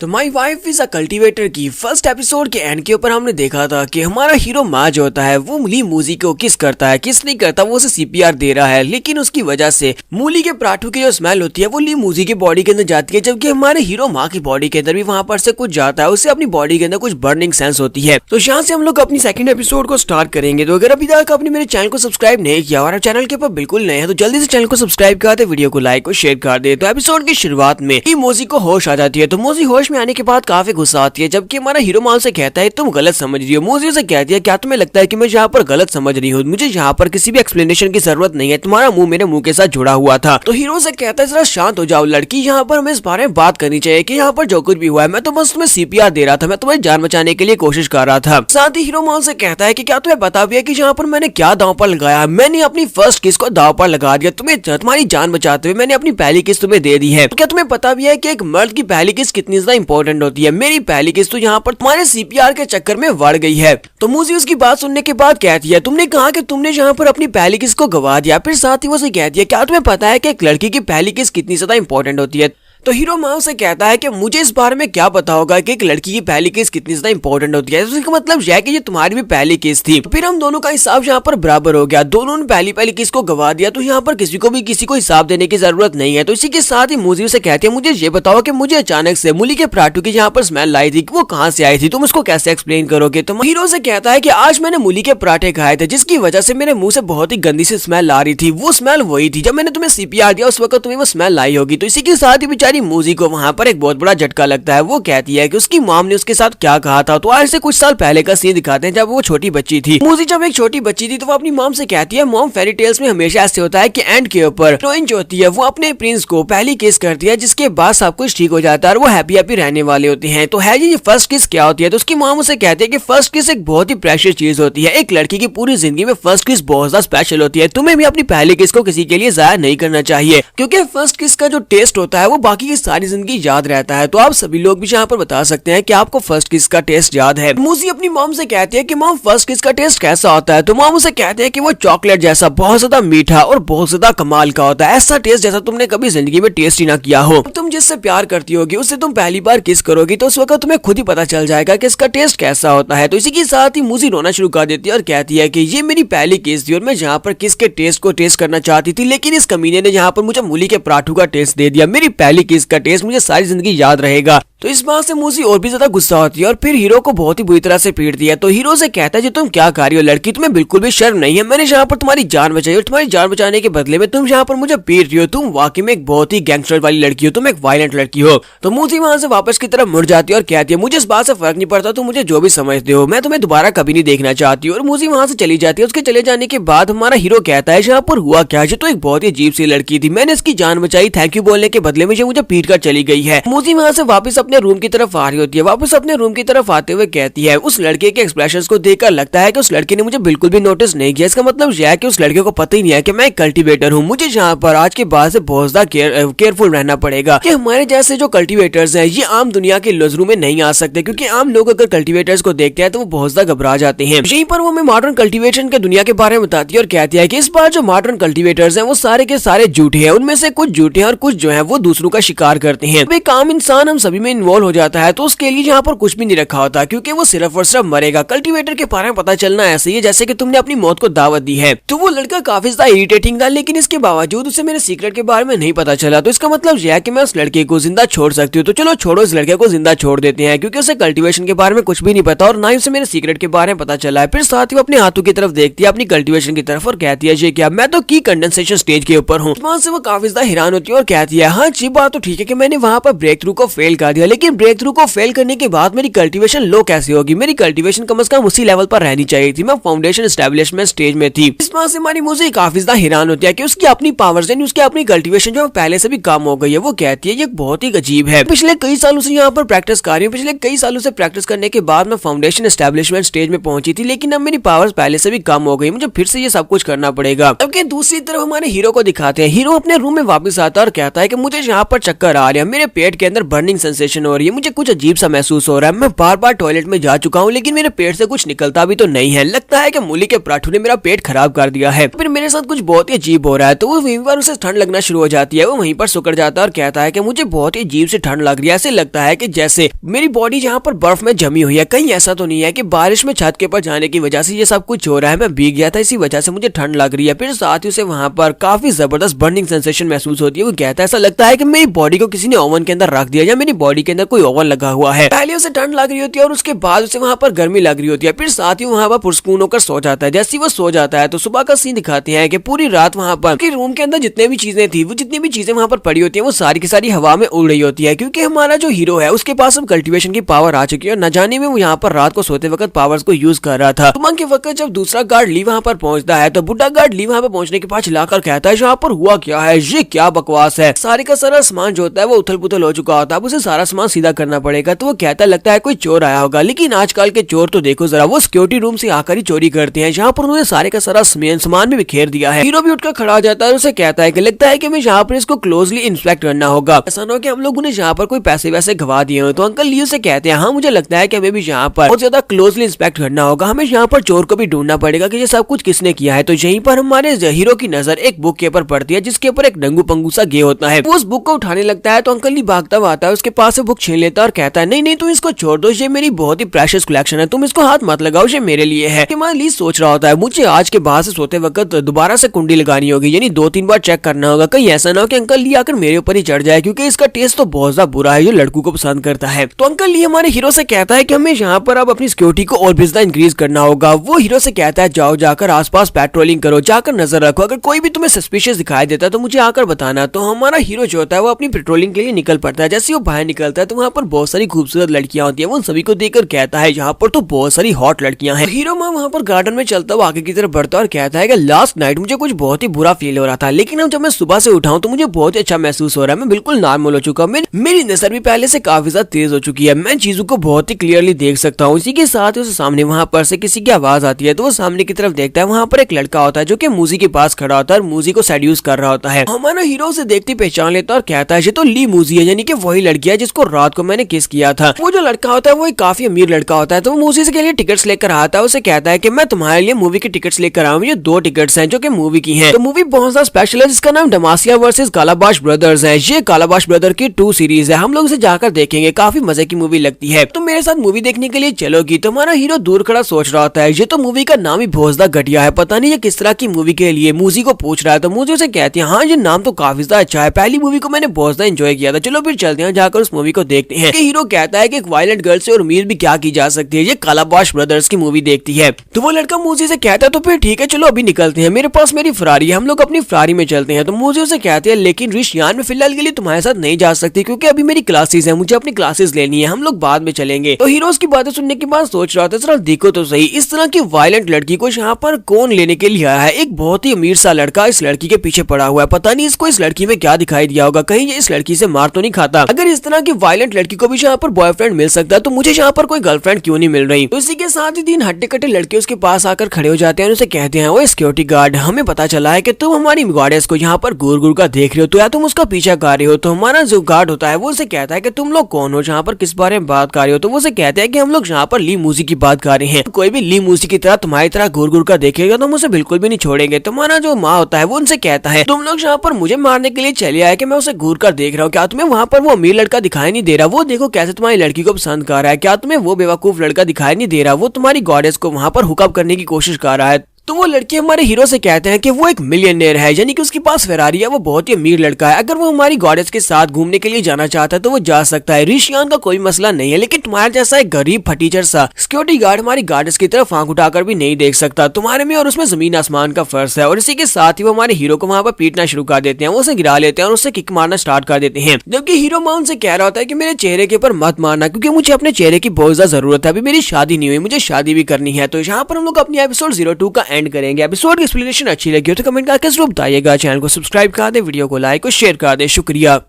तो my wife is a cultivator की फर्स्ट एपिसोड के एंड के ऊपर हमने देखा था कि हमारा हीरो माँ जो होता है वो ली मूजी को किस करता है, किस नहीं करता, वो उसे सीपीआर दे रहा है। लेकिन उसकी वजह से मूली के पराठों की जो स्मेल होती है वो ली मूजी की बॉडी के अंदर जाती है, जबकि हमारे हीरो माँ की बॉडी के अंदर भी वहां पर से कुछ जाता है, उसे अपनी बॉडी के अंदर कुछ बर्निंग सेंस होती है। तो यहाँ से हम लोग अपनी सेकंड एपिसोड को स्टार्ट करेंगे। तो अगर अभी तक आपने मेरे चैनल को सब्सक्राइब नहीं किया और चैनल के ऊपर बिल्कुल नए हैं तो जल्दी से चैनल को सब्सक्राइब कर दे, वीडियो को लाइक और शेयर कर दे। तो एपिसोड की शुरुआत में मोजी को होश आ जाती है। तो मोजी होश में आने के बाद काफी गुस्सा आती है, जबकि हमारा हीरो माल से कहता है तुम गलत समझ रही हो। मूजी उसे कहती है क्या तुम्हें लगता है कि मैं यहाँ पर गलत समझ रही हूँ? मुझे यहाँ पर किसी भी एक्सप्लेनेशन की जरूरत नहीं है, तुम्हारा मुंह मेरे मुंह के साथ जुड़ा हुआ था। तो हीरो से कहता है जरा शांत हो जाओ लड़की, यहाँ पर हमें इस बारे में बात करनी चाहिए कि यहाँ पर जो कुछ भी हुआ है, मैं तो बस तुम्हें सीपीआर दे रहा था, मैं तुम्हारी जान बचाने के लिए कोशिश कर रहा था। साथ ही हीरो माल से कहता है कि क्या तुम्हें पता भी है कि यहाँ पर मैंने क्या दांव पर लगाया? मैंने अपनी फर्स्ट किस को दांव पर लगा दिया, तुम्हें तुम्हारी जान बचाते हुए मैंने अपनी पहली किस तुम्हें दे दी है। तो क्या तुम्हें पता भी है कि एक मर्द की पहली किस कितनी ज्यादा इंपॉर्टेंट होती है? मेरी पहली किस तो यहाँ पर तुम्हारे सीपीआर के चक्कर में बढ़ गई है। तो मूजी उसकी बात सुनने के बाद कहती है तुमने कहा कि तुमने यहाँ पर अपनी पहली किस को गवा दिया। फिर साथ ही वो से कहती है क्या तुम्हें पता है कि एक लड़की की पहली किस कितनी ज्यादा इंपॉर्टेंट होती है? तो हीरो माल से कहता है कि मुझे इस बारे में क्या पता होगा कि एक लड़की की पहली केस कितनी ज्यादा इंपॉर्टेंट होती है। इसका मतलब यह है कि ये तुम्हारी भी पहली केस थी। फिर हम दोनों का हिसाब यहाँ पर बराबर हो गया, दोनों ने पहली केस को गवा दिया, तो यहाँ पर किसी को भी किसी को हिसाब देने की जरूरत नहीं है। तो इसी के साथ ही मूजी से कहती है मुझे ये बताओ कि मुझे अचानक से मूली के पराठों की यहाँ पर स्मेल लाई थी, वो कहाँ से आई थी, तुम उसको कैसे एक्सप्लेन करोगे? तो हीरो से कहता है कि आज मैंने मूली के पराठे खाए थे, जिसकी वजह से मेरे मुंह से बहुत ही गंदी सी स्मेल आ रही थी। वो स्मेल वही थी जब मैंने तुम्हें सीपीआर दिया, उस वक्त तुम्हें वो स्मेल लाई होगी। तो इसी के साथ ही बेचारी मूजी को वहाँ पर एक बहुत बड़ा झटका लगता है। वो कहती है कि उसकी मॉम ने उसके साथ क्या कहा था। तो आज से कुछ साल पहले का सीन दिखाते हैं जब वो छोटी बच्ची थी। मूजी जब एक छोटी बच्ची थी तो वो अपनी मॉम से कहती है मॉम फेरी टेल्स में हमेशा ऐसे होता है कि एंड के ऊपर हीरोइन जो होती है वो अपने प्रिंस को पहली किस करती है, जिसके बाद सब कुछ ठीक हो जाता है और वो हैप्पी हैप्पी रहने वाले होते हैं। तो है ये फर्स्ट किस क्या होती है? तो उसकी मॉम उसे कहती है कि फर्स्ट किस एक बहुत ही प्रेशियस चीज होती है, एक लड़की की पूरी जिंदगी में फर्स्ट किस बहुत ज्यादा स्पेशल होती है। तुम्हें भी अपनी पहली किस को किसी के लिए जाया नहीं करना चाहिए, क्योंकि फर्स्ट किस का जो टेस्ट होता है वो बाकी की सारी जिंदगी याद रहता है। तो आप सभी लोग भी यहाँ पर बता सकते हैं कि आपको फर्स्ट किस का टेस्ट याद है। मूजी अपनी मॉम से कहती है कि मॉम फर्स्ट किस का टेस्ट कैसा होता है? तो मॉम उसे कहते हैं कि वो चॉकलेट जैसा बहुत ज्यादा मीठा और बहुत ज्यादा कमाल का होता है, ऐसा टेस्ट जैसा तुमने कभी जिंदगी में टेस्ट ही ना किया हो। तुम जिससे प्यार करती होगी उससे तुम पहली बार किस करोगी तो उस वक्त तुम्हें खुद ही पता चल जाएगा कि इसका टेस्ट कैसा होता है। तो इसी के साथ ही मूजी रोना शुरू कर देती है और कहती है कि ये मेरी पहली किस थी और मैं यहाँ पर किस के टेस्ट को टेस्ट करना चाहती थी, लेकिन इस कमीने ने यहाँ पर मुझे मूली के पराठों का टेस्ट दे दिया। मेरी पहली किस का टेस्ट मुझे सारी जिंदगी याद रहेगा। तो इस बात से मूजी और भी ज्यादा गुस्सा होती है और फिर हीरो को बहुत ही बुरी तरह से पीटती है। तो हीरो से कहता है जी तुम क्या कर रही हो लड़की, तुम्हें बिल्कुल भी शर्म नहीं है? मैंने यहाँ पर तुम्हारी जान बचाई और तुम्हारी जान बचाने के बदले में तुम यहाँ पर मुझे पीट रही हो। तुम वाकई में एक बहुत ही गैंगस्टर वाली लड़की हो, तुम एक वायलेंट लड़की हो। तो मूजी वहाँ से वापस की तरफ मुड़ जाती है और कहती है मुझे इस बात से फर्क नहीं पड़ता, तुम मुझे जो भी समझते हो, मैं तुम्हें दोबारा कभी नहीं देखना चाहती। और मूजी वहाँ से चली जाती है। उसके चले जाने के बाद हमारा हीरो कहता है यहाँ पर हुआ क्या? ये तो एक बहुत ही अजीब सी लड़की थी, मैंने इसकी जान बचाई, थैंक यू बोलने के बदले में मुझे पीट कर चली गई है। मूजी वहाँ से वापस अपने रूम की तरफ आ रही होती है। वापस अपने रूम की तरफ आते हुए कहती है उस लड़के के एक्सप्रेशंस को देखकर लगता है कि उस लड़के ने मुझे बिल्कुल भी नोटिस नहीं किया। इसका मतलब यह है कि उस लड़के को पता ही नहीं है कि मैं एक कल्टीवेटर हूँ। मुझे यहाँ पर आज के बाद से बहुत ज्यादा केयरफुल रहना पड़ेगा कि हमारे जैसे जो कल्टीवेटर्स हैं ये आम दुनिया के नजरों में नहीं आ सकते, क्योंकि आम लोग अगर कल्टीवेटर्स को देखते हैं तो वो बहुत ज्यादा घबरा जाते हैं। यहीं पर वो हमें मॉडर्न कल्टीवेशन के दुनिया के बारे में बताती है और कहती है कि इस बार जो मॉडर्न कल्टीवेटर्स हैं वो सारे के सारे झूठे हैं, उनमें से कुछ झूठे हैं और कुछ जो है वो दूसरों का शिकार करते हैं। एक आम इंसान हम सभी में इन्वॉल्व हो जाता है तो उसके लिए यहाँ पर कुछ भी नहीं रखा होता, क्योंकि वो सिर्फ और सिर्फ मरेगा। कल्टीवेटर के बारे में पता चलना ऐसे ही है जैसे कि तुमने अपनी मौत को दावत दी है। तो वो लड़का काफी ज्यादा इरिटेटिंग था, लेकिन इसके बावजूद उसे मेरे सीक्रेट के बारे में नहीं पता चला। तो इसका मतलब यह है कि मैं उस लड़के को जिंदा छोड़ सकती हूँ। तो चलो छोड़ो, इस लड़के को जिंदा छोड़ देते हैं, क्योंकि उसे कल्टीवेशन के बारे में कुछ भी नहीं पता और ना ही उसे मेरे सीक्रेट के बारे में पता चला है। फिर साथ ही वो अपने हाथों की तरफ देखती है, अपनी कल्टीवेशन की तरफ, और कहती है ये क्या, मैं तो की कंडेंसेशन स्टेज के ऊपर हूँ। वहां से वो काफी ज्यादा हैरान होती है और कहती है हाँ जी बात तो ठीक है कि मैंने वहां पर ब्रेक थ्रू को फेल कर दिया, लेकिन ब्रेक थ्रू को फेल करने के बाद मेरी कल्टीवेशन लो कैसे होगी? मेरी कल्टीवेशन कम से कम उसी लेवल पर रहनी चाहिए थी, मैं फाउंडेशन एस्टेब्लिशमेंट स्टेज में थी। इस बात से हमारी मूजी काफी ज्यादा हैरान होती है कि उसकी अपनी पावर्स यानी उसकी अपनी कल्टीवेशन जो पहले से भी कम हो गई है। वो कहती है ये बहुत ही अजीब है, पिछले कई सालों से यहाँ पर प्रैक्टिस कर रही हूँ, पिछले कई सालों से प्रैक्टिस करने के बाद मैं फाउंडेशन एस्टेब्लिशमेंट स्टेज में पहुंची थी, लेकिन अब मेरी पावर्स पहले से भी कम हो गई, मुझे फिर से ये सब कुछ करना पड़ेगा। जबकि दूसरी तरफ हमारे हीरो को दिखाते हैं। हीरो अपने रूम में वापस आता है और कहता है कि मुझे यहाँ पर चक्कर आ रहा है, मेरे पेट के अंदर बर्निंग सेंसेशन हो रही है, मुझे कुछ अजीब सा महसूस हो रहा है, मैं बार बार टॉयलेट में जा चुका हूँ लेकिन मेरे पेट से कुछ निकलता भी तो नहीं है, लगता है कि मूली के पराठों ने मेरा पेट खराब कर दिया है, फिर मेरे साथ कुछ बहुत ही अजीब हो रहा है। तो वो वहीं पर उसे ठंड लगना शुरू हो जाती है। वो वहीं पर सुकड़ जाता है और कहता है कि मुझे बहुत ही अजीब से ठंड लग रही है, ऐसे लगता है कि जैसे मेरी बॉडी जहाँ पर बर्फ में जमी हुई है, कहीं ऐसा तो नहीं है कि बारिश में छत के ऊपर जाने की वजह से ये सब कुछ हो रहा है, मैं भीग गया था इसी वजह से मुझे ठंड लग रही है। फिर साथ ही उसे वहाँ पर काफी जबरदस्त बर्निंग सेंसेशन महसूस होती है। वो कहता है ऐसा लगता है कि मेरी बॉडी को किसी ने ओवन के अंदर रख दिया या मेरी बॉडी गाड़ी के अंदर कोई ओवन लगा हुआ है। पहले उसे ठंड लग रही होती है और उसके बाद उसे वहाँ पर गर्मी लग रही होती है। फिर साथ ही वहाँ पर पुरस्कून होकर सो जाता है। जैसे वो सो जाता है तो सुबह का सीन दिखाते हैं कि पूरी रात वहाँ पर रूम के अंदर जितने भी चीजें थी, वो जितनी भी चीजें वहाँ पर पड़ी होती है, वो सारी की सारी हवा में उड़ रही होती है, क्योंकि हमारा जो हीरो है उसके पास अब कल्टीवेशन की पावर आ चुकी है और न जाने में वो यहाँ पर रात को सोते वक्त पावर्स को यूज कर रहा था। सुबह के वक्त जब दूसरा गार्ड ली वहाँ पर पहुंचता है तो बुढ़ा गार्ड ली वहाँ पर पहुंचने के बाद चिल्लाकर कहता है यहाँ पर हुआ क्या है, ये क्या बकवास है। सारे का सारा सामान जो होता है वो उथल पुथल हो चुका होता है, अब उसे सारा सामान सीधा करना पड़ेगा। तो वो कहता लगता है कोई चोर आया होगा, लेकिन आजकल के चोर तो देखो जरा, वो सिक्योरिटी रूम से आकर ही चोरी करते हैं। यहाँ पर उन्होंने सारे का सारा सामान भी बिखेर दिया है। हीरो भी उठकर खड़ा हो जाता है और उसे कहता है कि लगता है कि मैं यहाँ पर इसको क्लोजली इंस्पेक्ट करना होगा, ऐसा न हो कि हम लोगों ने यहाँ पर कोई पैसे वैसे गवा दिए हो। तो अंकल लियो से कहते हैं हाँ मुझे लगता है कि हमें भी यहाँ पर बहुत ज्यादा क्लोजली इंस्पेक्ट करना होगा, हमें यहाँ पर चोर को भी ढूंढना पड़ेगा कि ये सब कुछ किसने किया है। तो यहीं पर हमारे हीरो की नजर एक बुक के ऊपर पड़ती है जिसके ऊपर एक डंगू पंगू सा गे होता है। वो उस बुक को उठाने लगता है तो अंकल ली भागता हुआ आता है, उसके पास से बुक छीन लेता है और कहता है नहीं नहीं तुम इसको छोड़ दो, ये मेरी बहुत ही प्रेशियस कलेक्शन है, तुम इसको हाथ मत लगाओ, ये मेरे लिए है। ली सोच रहा होता है मुझे आज के बाद से सोते वक्त दोबारा से कुंडी लगानी होगी, यानी 2-3 बार चेक करना होगा, कहीं ऐसा ना हो कि अंकल ली आकर मेरे ऊपर ही चढ़ जाए, क्योंकि इसका टेस्ट तो बहुत ज्यादा बुरा है, ये लड़कों को पसंद करता है। तो अंकल ली हमारे हीरो से कहता है कि हमें यहाँ पर अब अपनी सिक्योरिटी को और भी ज्यादा इंक्रीज करना होगा। वो हीरो से कहता है जाओ जाकर आसपास पेट्रोलिंग करो, जाकर नजर रखो, अगर कोई भी तुम्हें सस्पिशियस दिखाई देता है तो मुझे आकर बताना। तो हमारा हीरो जो होता है वो अपनी पेट्रोलिंग के लिए निकल पड़ता है। जैसे वो बाहर निकलता है तो वहाँ पर बहुत सारी खूबसूरत लड़कियां होती है, वो सभी को देखकर कहता है यहाँ पर तो बहुत सारी हॉट लड़कियां हैं। हीरो वहाँ पर गार्डन में चलता हुआ आगे की तरफ बढ़ता है और कहता है कि लास्ट नाइट मुझे कुछ बहुत ही बुरा फील हो रहा था, लेकिन अब जब मैं सुबह से उठाऊं तो मुझे बहुत ही अच्छा महसूस हो रहा है, मैं बिल्कुल नॉर्मल हो चुका हूँ, मेरी नजर भी पहले से काफी ज्यादा तेज हो चुकी है, मैं चीजों को बहुत ही क्लियरली देख सकता हूँ। इसी के साथ उसे सामने वहाँ पर से किसी की आवाज आती है तो वो सामने की तरफ देखता है, वहाँ पर एक लड़का होता है जो कि मूजी के पास खड़ा होता है और मूजी को सेड्यूस कर रहा होता है। हमारा हीरो उसे देखते पहचान लेता है और कहता है ये तो ली मूजी है, यानी कि वही लड़की है जिसको रात को मैंने किस किया था। वो जो लड़का होता है वो एक काफी अमीर लड़का होता है, तो वो मूवी के लिए टिकट्स लेकर आता है। उसे कहता है कि मैं तुम्हारे लिए मूवी की टिकट्स लेकर आऊँ, ये 2 टिकट्स हैं जो कि मूवी की हैं। तो मूवी बहुत ज्यादा स्पेशल है जिसका नाम डमासिया वर्सेस कालाबाश ब्रदर्स है। ये कालाबाश ब्रदर की 2 सीरीज है, हम लोग इसे जाकर देखेंगे, काफी मजे की मूवी लगती है। तो मेरे साथ मूवी देखने के लिए चलोगी? तो हमारा हीरो दूर खड़ा सोच रहा होता है ये तो मूवी का नाम ही बहुत ज्यादा घटिया है, पता नहीं ये किस तरह की मूवी के लिए मूजी को पूछ रहा है। तो मूजी उसे कहती है हाँ ये नाम तो काफी ज्यादा अच्छा है, पहली मूवी को मैंने बहुत ज्यादा एंजॉय किया था, चलो फिर चलते हैं जाकर उस मूवी को देखते हैं। हीरो कहता है कि एक वायलेंट गर्ल से और उम्मीद भी क्या की जा सकती है, ये कालाबाश ब्रदर्स की मूवी देखती है। तो वो लड़का मूजी से कहता है तो फिर ठीक है चलो अभी निकलते हैं, मेरे पास मेरी फरारी है, हम लोग अपनी फरारी में चलते हैं। तो मूजी उसे कहते हैं लेकिन रिशियान में फिलहाल के लिए तुम्हारे साथ नहीं जा सकती क्योंकि अभी मेरी क्लासेस है, मुझे अपनी क्लासेस लेनी है, हम लोग बाद में चलेंगे। तो हीरो की बातें सुनने के बाद सोच रहा था जरा देखो तो सही, इस तरह की वायलेंट लड़की को यहाँ पर कौन लेने के लिए आया है। एक बहुत ही अमीर सा लड़का इस लड़की के पीछे पड़ा हुआ है, पता नहीं इसको इस लड़की में क्या दिखाई दिया होगा, कहीं ये इस लड़की से मार तो नहीं खाता। अगर इस तरह की वायलेंट लड़की को भी यहाँ पर बॉयफ्रेंड मिल सकता है तो मुझे यहाँ पर कोई गर्लफ्रेंड क्यों नहीं मिल रही। तो इसी के साथ ही 3 हट्टे कट्टे लड़के उसके पास आकर खड़े हो जाते हैं और उसे कहते हैं वो सिक्योरिटी गार्ड, हमें पता चला है कि तुम हमारी गॉडेस को यहाँ पर घूर घूर कर देख रहे हो, तो या तुम उसका पीछा कर रहे हो। तो हमारा जो गार्ड होता है वो उसे कहता है कि तुम लोग कौन हो, जहाँ पर किस बारे में बात कर रहे हो। तो वो उसे कहते हैं कि हम लोग यहाँ पर ली मूजी की बात कर रहे हैं, कोई भी ली मूजी की तरह तुम्हारी तरह घूर घूर कर देखेगा तो हम उसे बिल्कुल भी नहीं छोड़ेंगे। तुम्हारा जो माँ होता है वो उनसे कहता है तुम लोग यहाँ पर मुझे मारने के लिए चले आए कि मैं उसे घूर कर देख रहा हूँ, क्या तुम्हें वहाँ पर वो अमीर लड़का दिखाई नहीं दे रहा, वो देखो कैसे तुम्हारी लड़की को पसंद कर रहा है, क्या तुम्हें वो बेवकूफ लड़का दिखाई नहीं दे रहा, वो तुम्हारी गॉडेस को वहाँ पर हुकअप करने की कोशिश कर रहा है। तो वो लड़के हमारे हीरो से कहते हैं कि वो एक मिलियनेयर है, यानी कि उसके पास फेरारी है, वो बहुत ही अमीर लड़का है, अगर वो हमारी गॉडेस के साथ घूमने के लिए जाना चाहता है तो वो जा सकता है, रिशियान का कोई मसला नहीं है, लेकिन तुम्हारे जैसा एक गरीब फटीचर सा सिक्योरिटी गार्ड हमारी गॉडेस की तरफ आंख उठाकर भी नहीं देख सकता, तुम्हारे में और उसमें जमीन आसमान का फर्क है। और इसी के साथ ही वो हमारे हीरो को वहाँ पर पीटना शुरू कर देते हैं, वो उसे गिरा लेते हैं और उससे किक मारना स्टार्ट कर देते हैं, जबकि हीरो माँ उनसे कह रहा होता है कि मेरे चेहरे के ऊपर मत मारना क्योंकि मुझे अपने चेहरे की बहुत ज्यादा जरूरत है, अभी मेरी शादी नहीं हुई, मुझे शादी भी करनी है। तो यहाँ पर हम लोग अपनी एपिसोड 02 का एंड करेंगे। एपिसोड की एक्सप्लेनेशन अच्छी लगी हो तो कमेंट करके जरूर बताइएगा, चैनल को सब्सक्राइब कर दे, वीडियो को लाइक और शेयर कर दे, शुक्रिया।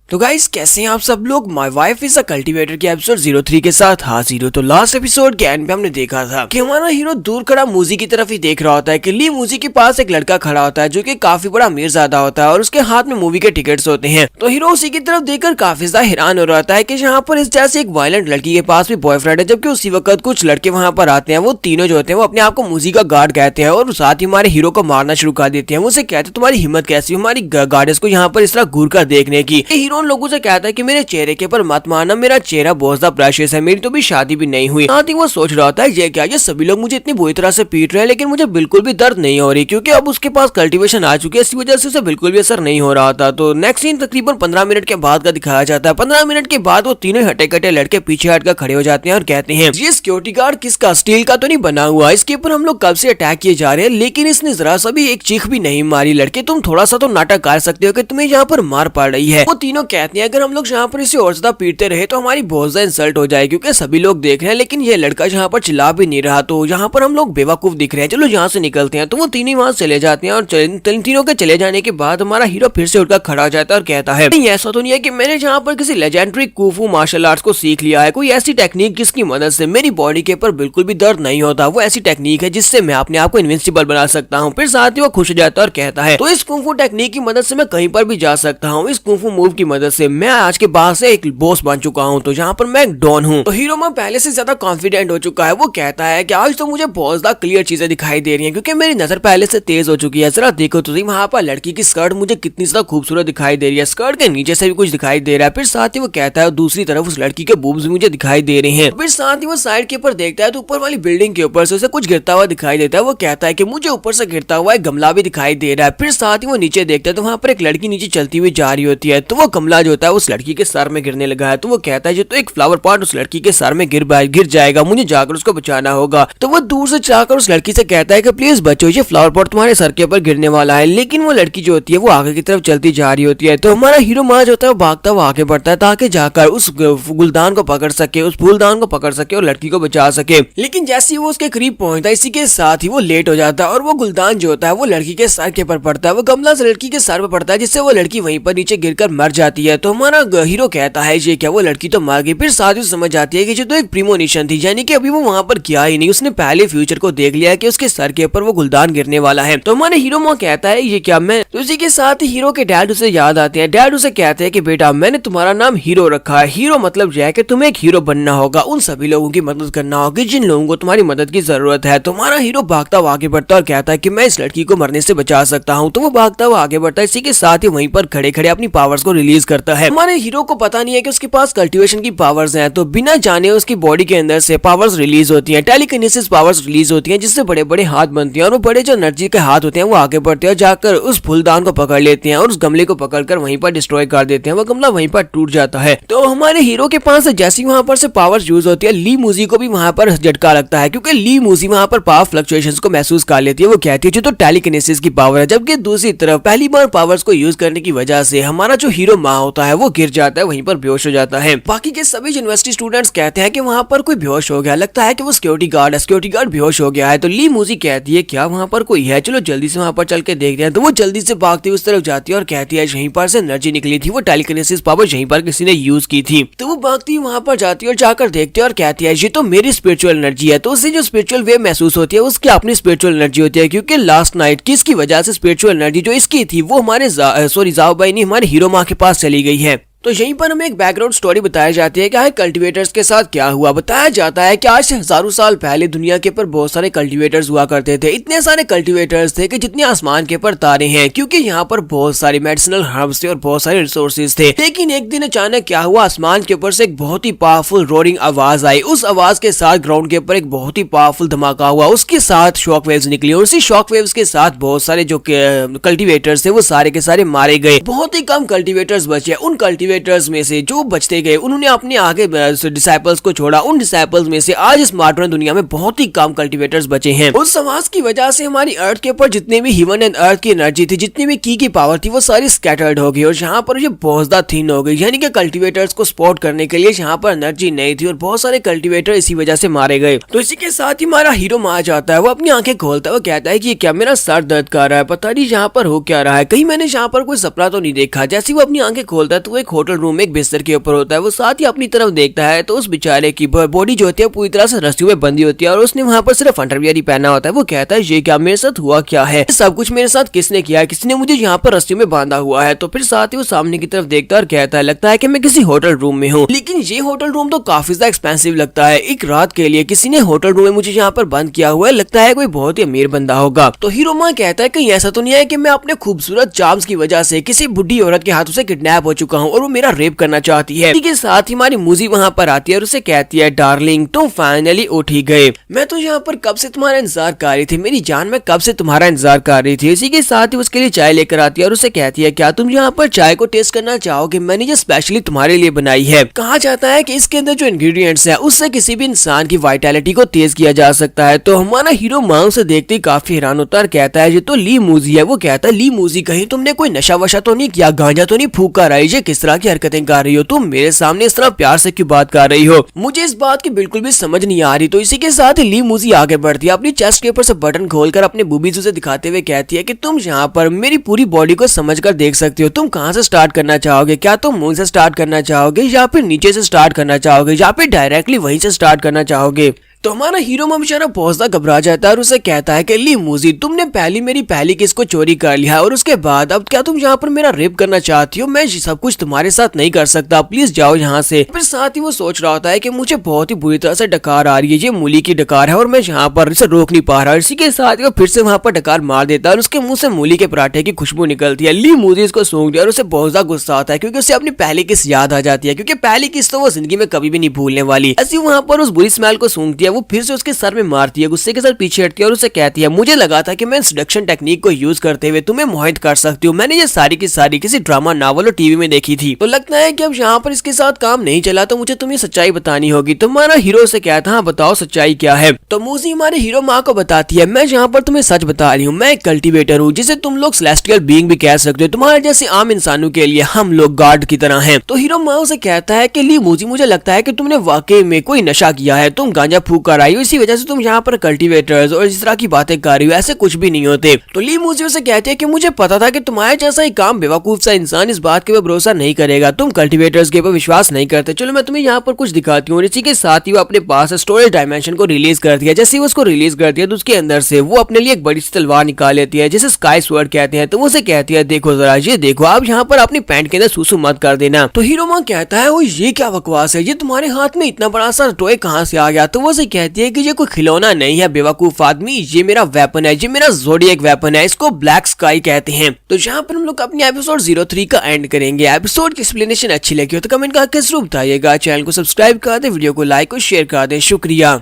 तो गाइस कैसे हैं आप सब लोग, my wife is a cultivator के एपिसोड 03 के साथ हाजिर हो। तो लास्ट एपिसोड के एंड पे हमने देखा था कि हमारा हीरो दूर खड़ा मूजी की तरफ ही देख रहा होता है कि ली मूजी के पास एक लड़का खड़ा होता है जो कि काफी बड़ा अमीरजादा होता है और उसके हाथ में मूवी के टिकट्स होते हैं। तो हीरो उसी की तरफ देखकर काफी ज्यादा हैरान हो रहा होता है कि यहाँ पर इस जैसे एक वायलेंट लड़की के पास भी बॉयफ्रेंड है, जबकि उसी वक्त कुछ लड़के वहाँ पर आते हैं, वो तीनों जो होते हैं वो अपने आप को मूजी का गार्ड कहते हैं और साथ ही हमारे हीरो को मारना शुरू कर देते हैं। वो उसे कहते हैं तुम्हारी हिम्मत कैसी, हमारी गार्डेस को यहाँ पर इस तरह घूर कर देखने की। हीरो उन लोगों से कहता है कि मेरे चेहरे के ऊपर मत मारना, मेरा चेहरा बहुत ज्यादा प्रेशियस है, मेरी तो भी शादी भी नहीं हुई। साथ ही वो सोच रहा होता है ये क्या, ये सभी लोग मुझे इतनी बुरी तरह से पीट रहे हैं लेकिन मुझे बिल्कुल भी दर्द नहीं हो रही, क्योंकि अब उसके पास कल्टीवेशन आ चुकी है, इसी वजह से उसे बिल्कुल भी असर नहीं हो रहा था। तो नेक्स्ट सीन तकरीबन 15 मिनट के बाद का दिखाया जाता है। 15 मिनट के बाद वो तीनों हटे कटे लड़के पीछे हटकर खड़े हो जाते हैं और कहते हैं ये सिक्योरिटी गार्ड किसका, स्टील का तो नहीं बना हुआ, इसके ऊपर हम लोग कब से अटैक किए जा रहे हैं लेकिन इसने जरा सा भी एक चीख भी नहीं मारी। लड़के तुम थोड़ा सा तो नाटक कर सकते हो कि तुम्हें यहाँ पर मार पड़ रही है। वो तीनों कहते हैं अगर हम लोग यहाँ पर इसे और ज्यादा पीटते रहे तो हमारी बहुत ज्यादा इंसल्ट हो जाए, क्योंकि सभी लोग देख रहे हैं लेकिन ये लड़का यहाँ पर चिल्ला भी नहीं रहा, तो यहाँ पर हम लोग बेवकूफ दिख रहे हैं, चलो यहाँ से निकलते हैं। तो वो तीनों वहां चले जाते हैं और तीनों के चले जाने के बाद हमारा हीरो फिर से उठकर खड़ा हो जाता है और कहता है नहीं ऐसा तो नहीं है कि मैंने यहाँ पर किसी लेजेंडरी कुंफू मार्शल आर्ट्स को सीख लिया है, कोई ऐसी टेक्निक जिसकी मदद से मेरी बॉडी के ऊपर बिल्कुल भी दर्द नहीं होता, वो ऐसी टेक्निक है जिससे मैं अपने आप को इनविंसिबल बना सकता हूँ। फिर साथ ही वो खुश हो जाता है और कहता है तो इस कुंफू टेक्निक की मदद से मैं कहीं पर भी जा सकता हूँ, इस कुंफू मूव की मदद से मैं आज के बाद से एक बॉस बन चुका हूँ, तो यहाँ पर मैं एक डॉन हूँ। तो हीरो माँ पहले से ज्यादा कॉन्फिडेंट हो चुका है, वो कहता है कि आज तो मुझे बहुत ज्यादा क्लियर चीजें दिखाई दे रही हैं क्योंकि मेरी नजर पहले से तेज हो चुकी है। जरा देखो तुम वहाँ पर लड़की की स्कर्ट मुझे कितनी ज्यादा खूबसूरत दिखाई दे रही है, स्कर्ट के नीचे से भी कुछ दिखाई दे रहा है। फिर साथ ही वो कहता है दूसरी तरफ उस लड़की के बूब्स भी मुझे दिखाई दे रहे हैं। फिर साथ ही वो साइड के ऊपर देखता है तो ऊपर वाली बिल्डिंग के ऊपर से उसे कुछ गिरता हुआ दिखाई देता है। वो कहता है कि मुझे ऊपर से गिरता हुआ एक गमला भी दिखाई दे रहा है। फिर साथ ही वो नीचे देखता है तो वहाँ पर एक लड़की नीचे चलती हुई जा रही होती है, तो वो गमला जो होता है उस लड़की के सर में गिरने लगा है। तो वो कहता है तो एक फ्लावर पॉट उस लड़की के सर में गिर जाएगा, मुझे जाकर उसको बचाना होगा। तो वो दूर से जाकर उस लड़की से कहता है कि प्लीज बचो, ये फ्लावर पॉट तुम्हारे सर के ऊपर गिरने वाला है। लेकिन वो लड़की जो होती है वो आगे की तरफ चलती जा रही होती है। तो हमारा हीरो माँ जो होता है वो भागता हुआ आगे बढ़ता है ताकि जाकर उस गुलदान को पकड़ सके, उस फूलदान को पकड़ सके और लड़की को बचा सके। लेकिन जैसे ही वो उसके करीब पहुंचता है इसी के साथ ही वो लेट हो जाता है और वो गुलदान जो होता है वो लड़की के सर के ऊपर पड़ता है, वो गमला से लड़की के सर पर पड़ता है जिससे वो लड़की वहीं पर नीचे गिरकर मर जाती है। तो हमारा हीरो कहता है ये क्या, वो लड़की तो मर गई। फिर साथ ही समझ जाती है कि जो तो एक प्रीमोनिशन थी, यानी कि अभी वो वहां पर किया ही नहीं, उसने पहले फ्यूचर को देख लिया है कि उसके सर के ऊपर वो गुलदान गिरने वाला है। तो हमारे हीरो माँ कहता है ये क्या मैं, तो इसी के साथ ही हीरो के डैड उसे याद आते हैं। डैड उसे कहते हैं कि बेटा मैंने तुम्हारा नाम हीरो रखा है, हीरो मतलब यह है कि तुम्हें एक हीरो बनना होगा, उन सभी लोगों की मदद करना होगी जिन लोगों को तुम्हारी मदद की जरूरत है। तुम्हारा हीरो भागता हुआ आगे बढ़ता है और कहता है कि मैं इस लड़की को मरने से बचा सकता हूँ। तो वो भागता हुआ आगे बढ़ता है, इसी के साथ ही वहीं पर खड़े खड़े अपनी पावर्स को रिलीज करता है। हमारे हीरो को पता नहीं है कि उसके पास कल्टीवेशन की पावर्स हैं, तो बिना जाने उसकी बॉडी के अंदर से पावर्स रिलीज होती हैं, टेलीकिनेसिस पावर्स रिलीज होती हैं जिससे बड़े बड़े हाथ बनती हैं और वो बड़े जो एनर्जी के हाथ होते हैं वो आगे बढ़ते हैं और जाकर उस फूलदान को पकड़ लेते हैं और उस गमले को पकड़कर वहीं पर डिस्ट्रॉय कर देते हैं। वो गमला वहीं पर टूट जाता है। तो हमारे हीरो के पास जैसे ही वहां पर से पावर्स यूज होती है, ली मूजी को भी वहां पर झटका लगता है क्योंकि ली मूजी वहां पर पावर फ्लक्चुएशंस को महसूस कर लेती है। वो कहती है जो तो टेलीकिनेसिस की पावर है, जबकि दूसरी तरफ पहली बार पावर्स को यूज करने की वजह से हमारा जो हीरो माँ होता है वो गिर जाता है, वहीं पर बेहोश हो जाता है। बाकी के सभी यूनिवर्सिटी स्टूडेंट्स कहते हैं कि वहां पर कोई बेहोश हो गया, लगता है कि वो सिक्योरिटी गार्ड बेहोश हो गया है। तो ली मूजी कहती है क्या वहां पर कोई है, चलो जल्दी से वहां पर चल के देखते हैं। तो वो जल्दी से भागती उस तरफ जाती है और कहती है यहीं पर से एनर्जी निकली थी, वो टेलीकिनेसिस पावर यहीं पर किसी ने यूज की थी। तो वो भागती वहां पर जाती है और जाकर देखती है और कहती है ये तो मेरी स्पिरिचुअल एनर्जी है। तो उससे जो स्पिरिचुअल वेव महसूस होती है उसकी अपनी स्पिरिचुअल एनर्जी होती है, क्योंकि लास्ट नाइट किसकी वजह से स्पिरिचुअल एनर्जी जो इसकी थी वो हमारे जाओ भाई नहीं हमारे हीरो माँ के पास चली गई है। तो यहीं पर हमें एक बैकग्राउंड स्टोरी बताई जाती है कि कल्टीवेटर्स के साथ क्या हुआ। बताया जाता है कि आज से हजारों साल पहले दुनिया के ऊपर बहुत सारे कल्टीवेटर्स हुआ करते थे, इतने सारे कल्टीवेटर्स थे कि जितने आसमान के ऊपर तारे हैं, क्योंकि यहाँ पर बहुत सारे मेडिसिनल हर्ब्स थे और बहुत सारे रिसोर्सेज थे। लेकिन एक दिन अचानक क्या हुआ, आसमान के ऊपर से एक बहुत ही पावरफुल रोरिंग आवाज आई। उस आवाज के साथ ग्राउंड के ऊपर एक बहुत ही पावरफुल धमाका हुआ, उसके साथ शॉक वेव्स निकली और उसी शॉक वेव्स के साथ बहुत सारे जो कल्टीवेटर्स थे वो सारे के सारे मारे गए। बहुत ही कम कल्टीवेटर्स बचे। उन कल्टीवेटर्स में से जो बचते गए उन्होंने अपने आगे डिसाइपल्स को छोड़ा। उन डिसाइपल्स में से आज इस मॉडर्न दुनिया में बहुत ही कम कल्टीवेटर्स बचे हैं। उस आवाज की वजह से हमारी अर्थ के ऊपर जितने भी ह्यूमन एंड अर्थ की एनर्जी थी, जितनी भी की पावर थी, वो सारी स्कैटर्ड हो गई और यहाँ पर ये बहुत ज्यादा थिन हो गई। यानी कि कल्टीवेटर्स को सपोर्ट करने के लिए यहाँ पर एनर्जी नहीं थी और बहुत सारे कल्टीवेटर इसी वजह से मारे गए। तो इसी के साथ ही हमारा हीरो मार जाता है। वो अपनी आंखें खोलता है, वो कहता है कि क्या मेरा सर दर्द कर रहा है, पता नहीं यहाँ पर हो क्या रहा है, कहीं मैंने यहाँ पर कोई सपना तो नहीं देखा। जैसे वो अपनी आंखें खोलता है तो वो एक होटल रूम में एक बिस्तर के ऊपर होता है। वो साथ ही अपनी तरफ देखता है तो उस बेचारे की बॉडी जो होती है पूरी तरह से रस्सियों में बंधी होती है और उसने वहां पर सिर्फ अंडरवियर ही पहना होता है। वो कहता है ये क्या, मेरे साथ हुआ क्या है, सब कुछ मेरे साथ किसने किया है, किसने मुझे यहाँ पर रस्सियों में बांधा हुआ है। तो फिर साथ ही वो सामने की तरफ देखता है और कहता है लगता है कि मैं किसी होटल रूम में हूँ, लेकिन ये होटल रूम तो काफी ज्यादा एक्सपेंसिव लगता है। एक रात के लिए किसी ने होटल रूम में मुझे यहाँ पर बंद किया हुआ है, लगता है कोई बहुत ही अमीर बंदा होगा। तो हीरो माँ कहता है कि ऐसा तो नहीं है कि मैं अपने खूबसूरत चार्म्स की वजह से किसी बुढ़ी औरत के हाथों से किडनैप हो चुका हूँ और वो मेरा रेप करना चाहती है। के साथ ही हमारी मूजी वहाँ पर आती है और उसे कहती है डार्लिंग तुम फाइनली उठ ही गए, मैं तो यहाँ पर कब से तुम्हारा इंतजार कर रही थी, मेरी जान मैं कब से तुम्हारा इंतजार कर रही थी। इसी के साथ ही उसके लिए चाय लेकर आती है और उसे कहती है क्या तुम यहाँ पर चाय को टेस्ट करना चाहोगे, मैंने ये स्पेशली तुम्हारे लिए बनाई है। कहा जाता है कि इसके अंदर जो इंग्रेडिएंट्स है उससे किसी भी इंसान की वाइटैलिटी को तेज किया जा सकता है। तो हमारा हीरो माँ से देखते ही काफी हैरान होता है, कहता है ये तो ली मूजी है। वो कहता है ली मूजी कहीं तुमने कोई नशा वशा तो नहीं किया, गांजा तो नहीं फूका रही, ये किस तरह की हरकतें कर रही हो, तुम मेरे सामने इस तरह प्यार से क्यों बात कर रही हो, मुझे इस बात की बिल्कुल भी समझ नहीं आ रही। तो इसी के साथ ली मूजी आगे बढ़ती है, अपनी चेस्ट के ऊपर से बटन खोलकर अपने बूबीज उसे दिखाते हुए कहती है कि तुम यहाँ पर मेरी पूरी बॉडी को समझकर देख सकते हो, तुम कहाँ से स्टार्ट करना चाहोगे, क्या तुम मुंह से स्टार्ट करना चाहोगे या फिर नीचे से स्टार्ट करना चाहोगे या फिर डायरेक्टली वहीं से स्टार्ट करना चाहोगे। तो हमारा हीरो माँ बेचारा बहुत ज्यादा घबरा जाता है और उसे कहता है कि ली मूजी तुमने मेरी पहली किस को चोरी कर लिया और उसके बाद अब क्या तुम यहाँ पर मेरा रेप करना चाहती हो, मैं सब कुछ तुम्हारे साथ नहीं कर सकता, प्लीज जाओ यहाँ से। फिर साथ ही वो सोच रहा होता है कि मुझे बहुत ही बुरी तरह से डकार आ रही है, ये मूली की डकार है और मैं यहाँ पर इसे रोक नहीं पा रहा। इसी के साथ वो फिर से वहाँ पर डकार मार देता है और उसके मुंह से मूली के पराठे की खुशबू निकलती है। ली मूजी इसको सूंघ दिया और उसे बहुत ज्यादा गुस्सा आता है क्योंकि उसे अपनी पहली किस याद आ जाती है, क्योंकि पहली किस तो वो जिंदगी में कभी भी नहीं भूलने वाली। ऐसी वहाँ पर उस बुरी स्मेल को सूंघती है, वो फिर से उसके सर में मारती है, गुस्से के साथ पीछे हटती है और उसे कहती है मुझे लगा था कि मैं सेडक्शन टेक्निक को यूज करते हुए तुम्हें मोहित कर सकती हूँ, मैंने ये सारी की सारी किसी ड्रामा नॉवल और टीवी में देखी थी, तो लगता है कि अब यहाँ पर इसके साथ काम नहीं चला, तो मुझे तुम्हें सच्चाई बतानी होगी। तुम्हारा हीरो से कहता हाँ बताओ सच्चाई क्या है। तो मूजी हमारे हीरो माँ को बताती है मैं यहाँ पर तुम्हें सच बता रही हूँ, मैं एक कल्टिवेटर हूँ जिसे तुम लोग सेलेस्टियल बीइंग भी कह सकते हो, तुम्हारे जैसे आम इंसानों के लिए हम लोग गॉड की तरह हैं। तो हीरो माँ उसे कहता है कि ली मूजी मुझे लगता है कि तुमने वाकई में कोई नशा किया है, तुम गांजा फूक कर आई हो, इसी वजह से तुम यहाँ पर कल्टिवेटर्स और इस तरह की बातें कर रही हो, ऐसे कुछ भी नहीं होते। तो ली मूजी उसे कहती है कि मुझे पता था कि तुम्हारे जैसा ही काम बेवकूफ सा इंसान इस बात के ऊपर भरोसा नहीं करेगा, तुम कल्टिवेटर्स के ऊपर विश्वास नहीं करते, चलो मैं तुम्हें यहाँ पर कुछ दिखाती हूँ। इसी के साथ ही वो अपने पास स्टोरेज डायमेंशन को रिलीज कर दिया, जैसे ही वो उसको रिलीज कर दिया तो उसके अंदर से वो अपने लिए एक बड़ी सी तलवार निकाल लेती है जिसे स्काई स्वॉर्ड कहते हैं। तो वो उसे कहती है देखो जरा ये देखो, आप यहाँ पर अपनी पैंट के अंदर सूसू मत कर देना। तो हीरो माँ कहता है वो ये क्या बकवास है, ये तुम्हारे हाथ में इतना बड़ा सा टॉय कहाँ से आ गया। तो वो उसे कहती है कि ये कोई खिलौना नहीं है बेवकूफ आदमी, ये मेरा वेपन है, ये मेरा ज़ोडिएक वेपन है, इसको ब्लैक स्काई कहते हैं। तो यहाँ पर हम लोग अपनी एपिसोड 03 का एंड करेंगे। एपिसोड की एक्सप्लेनेशन अच्छी लगी हो तो कमेंट करके जरूर बताइएगा, चैनल को सब्सक्राइब कर दें, वीडियो को लाइक और शेयर कर दें, शुक्रिया।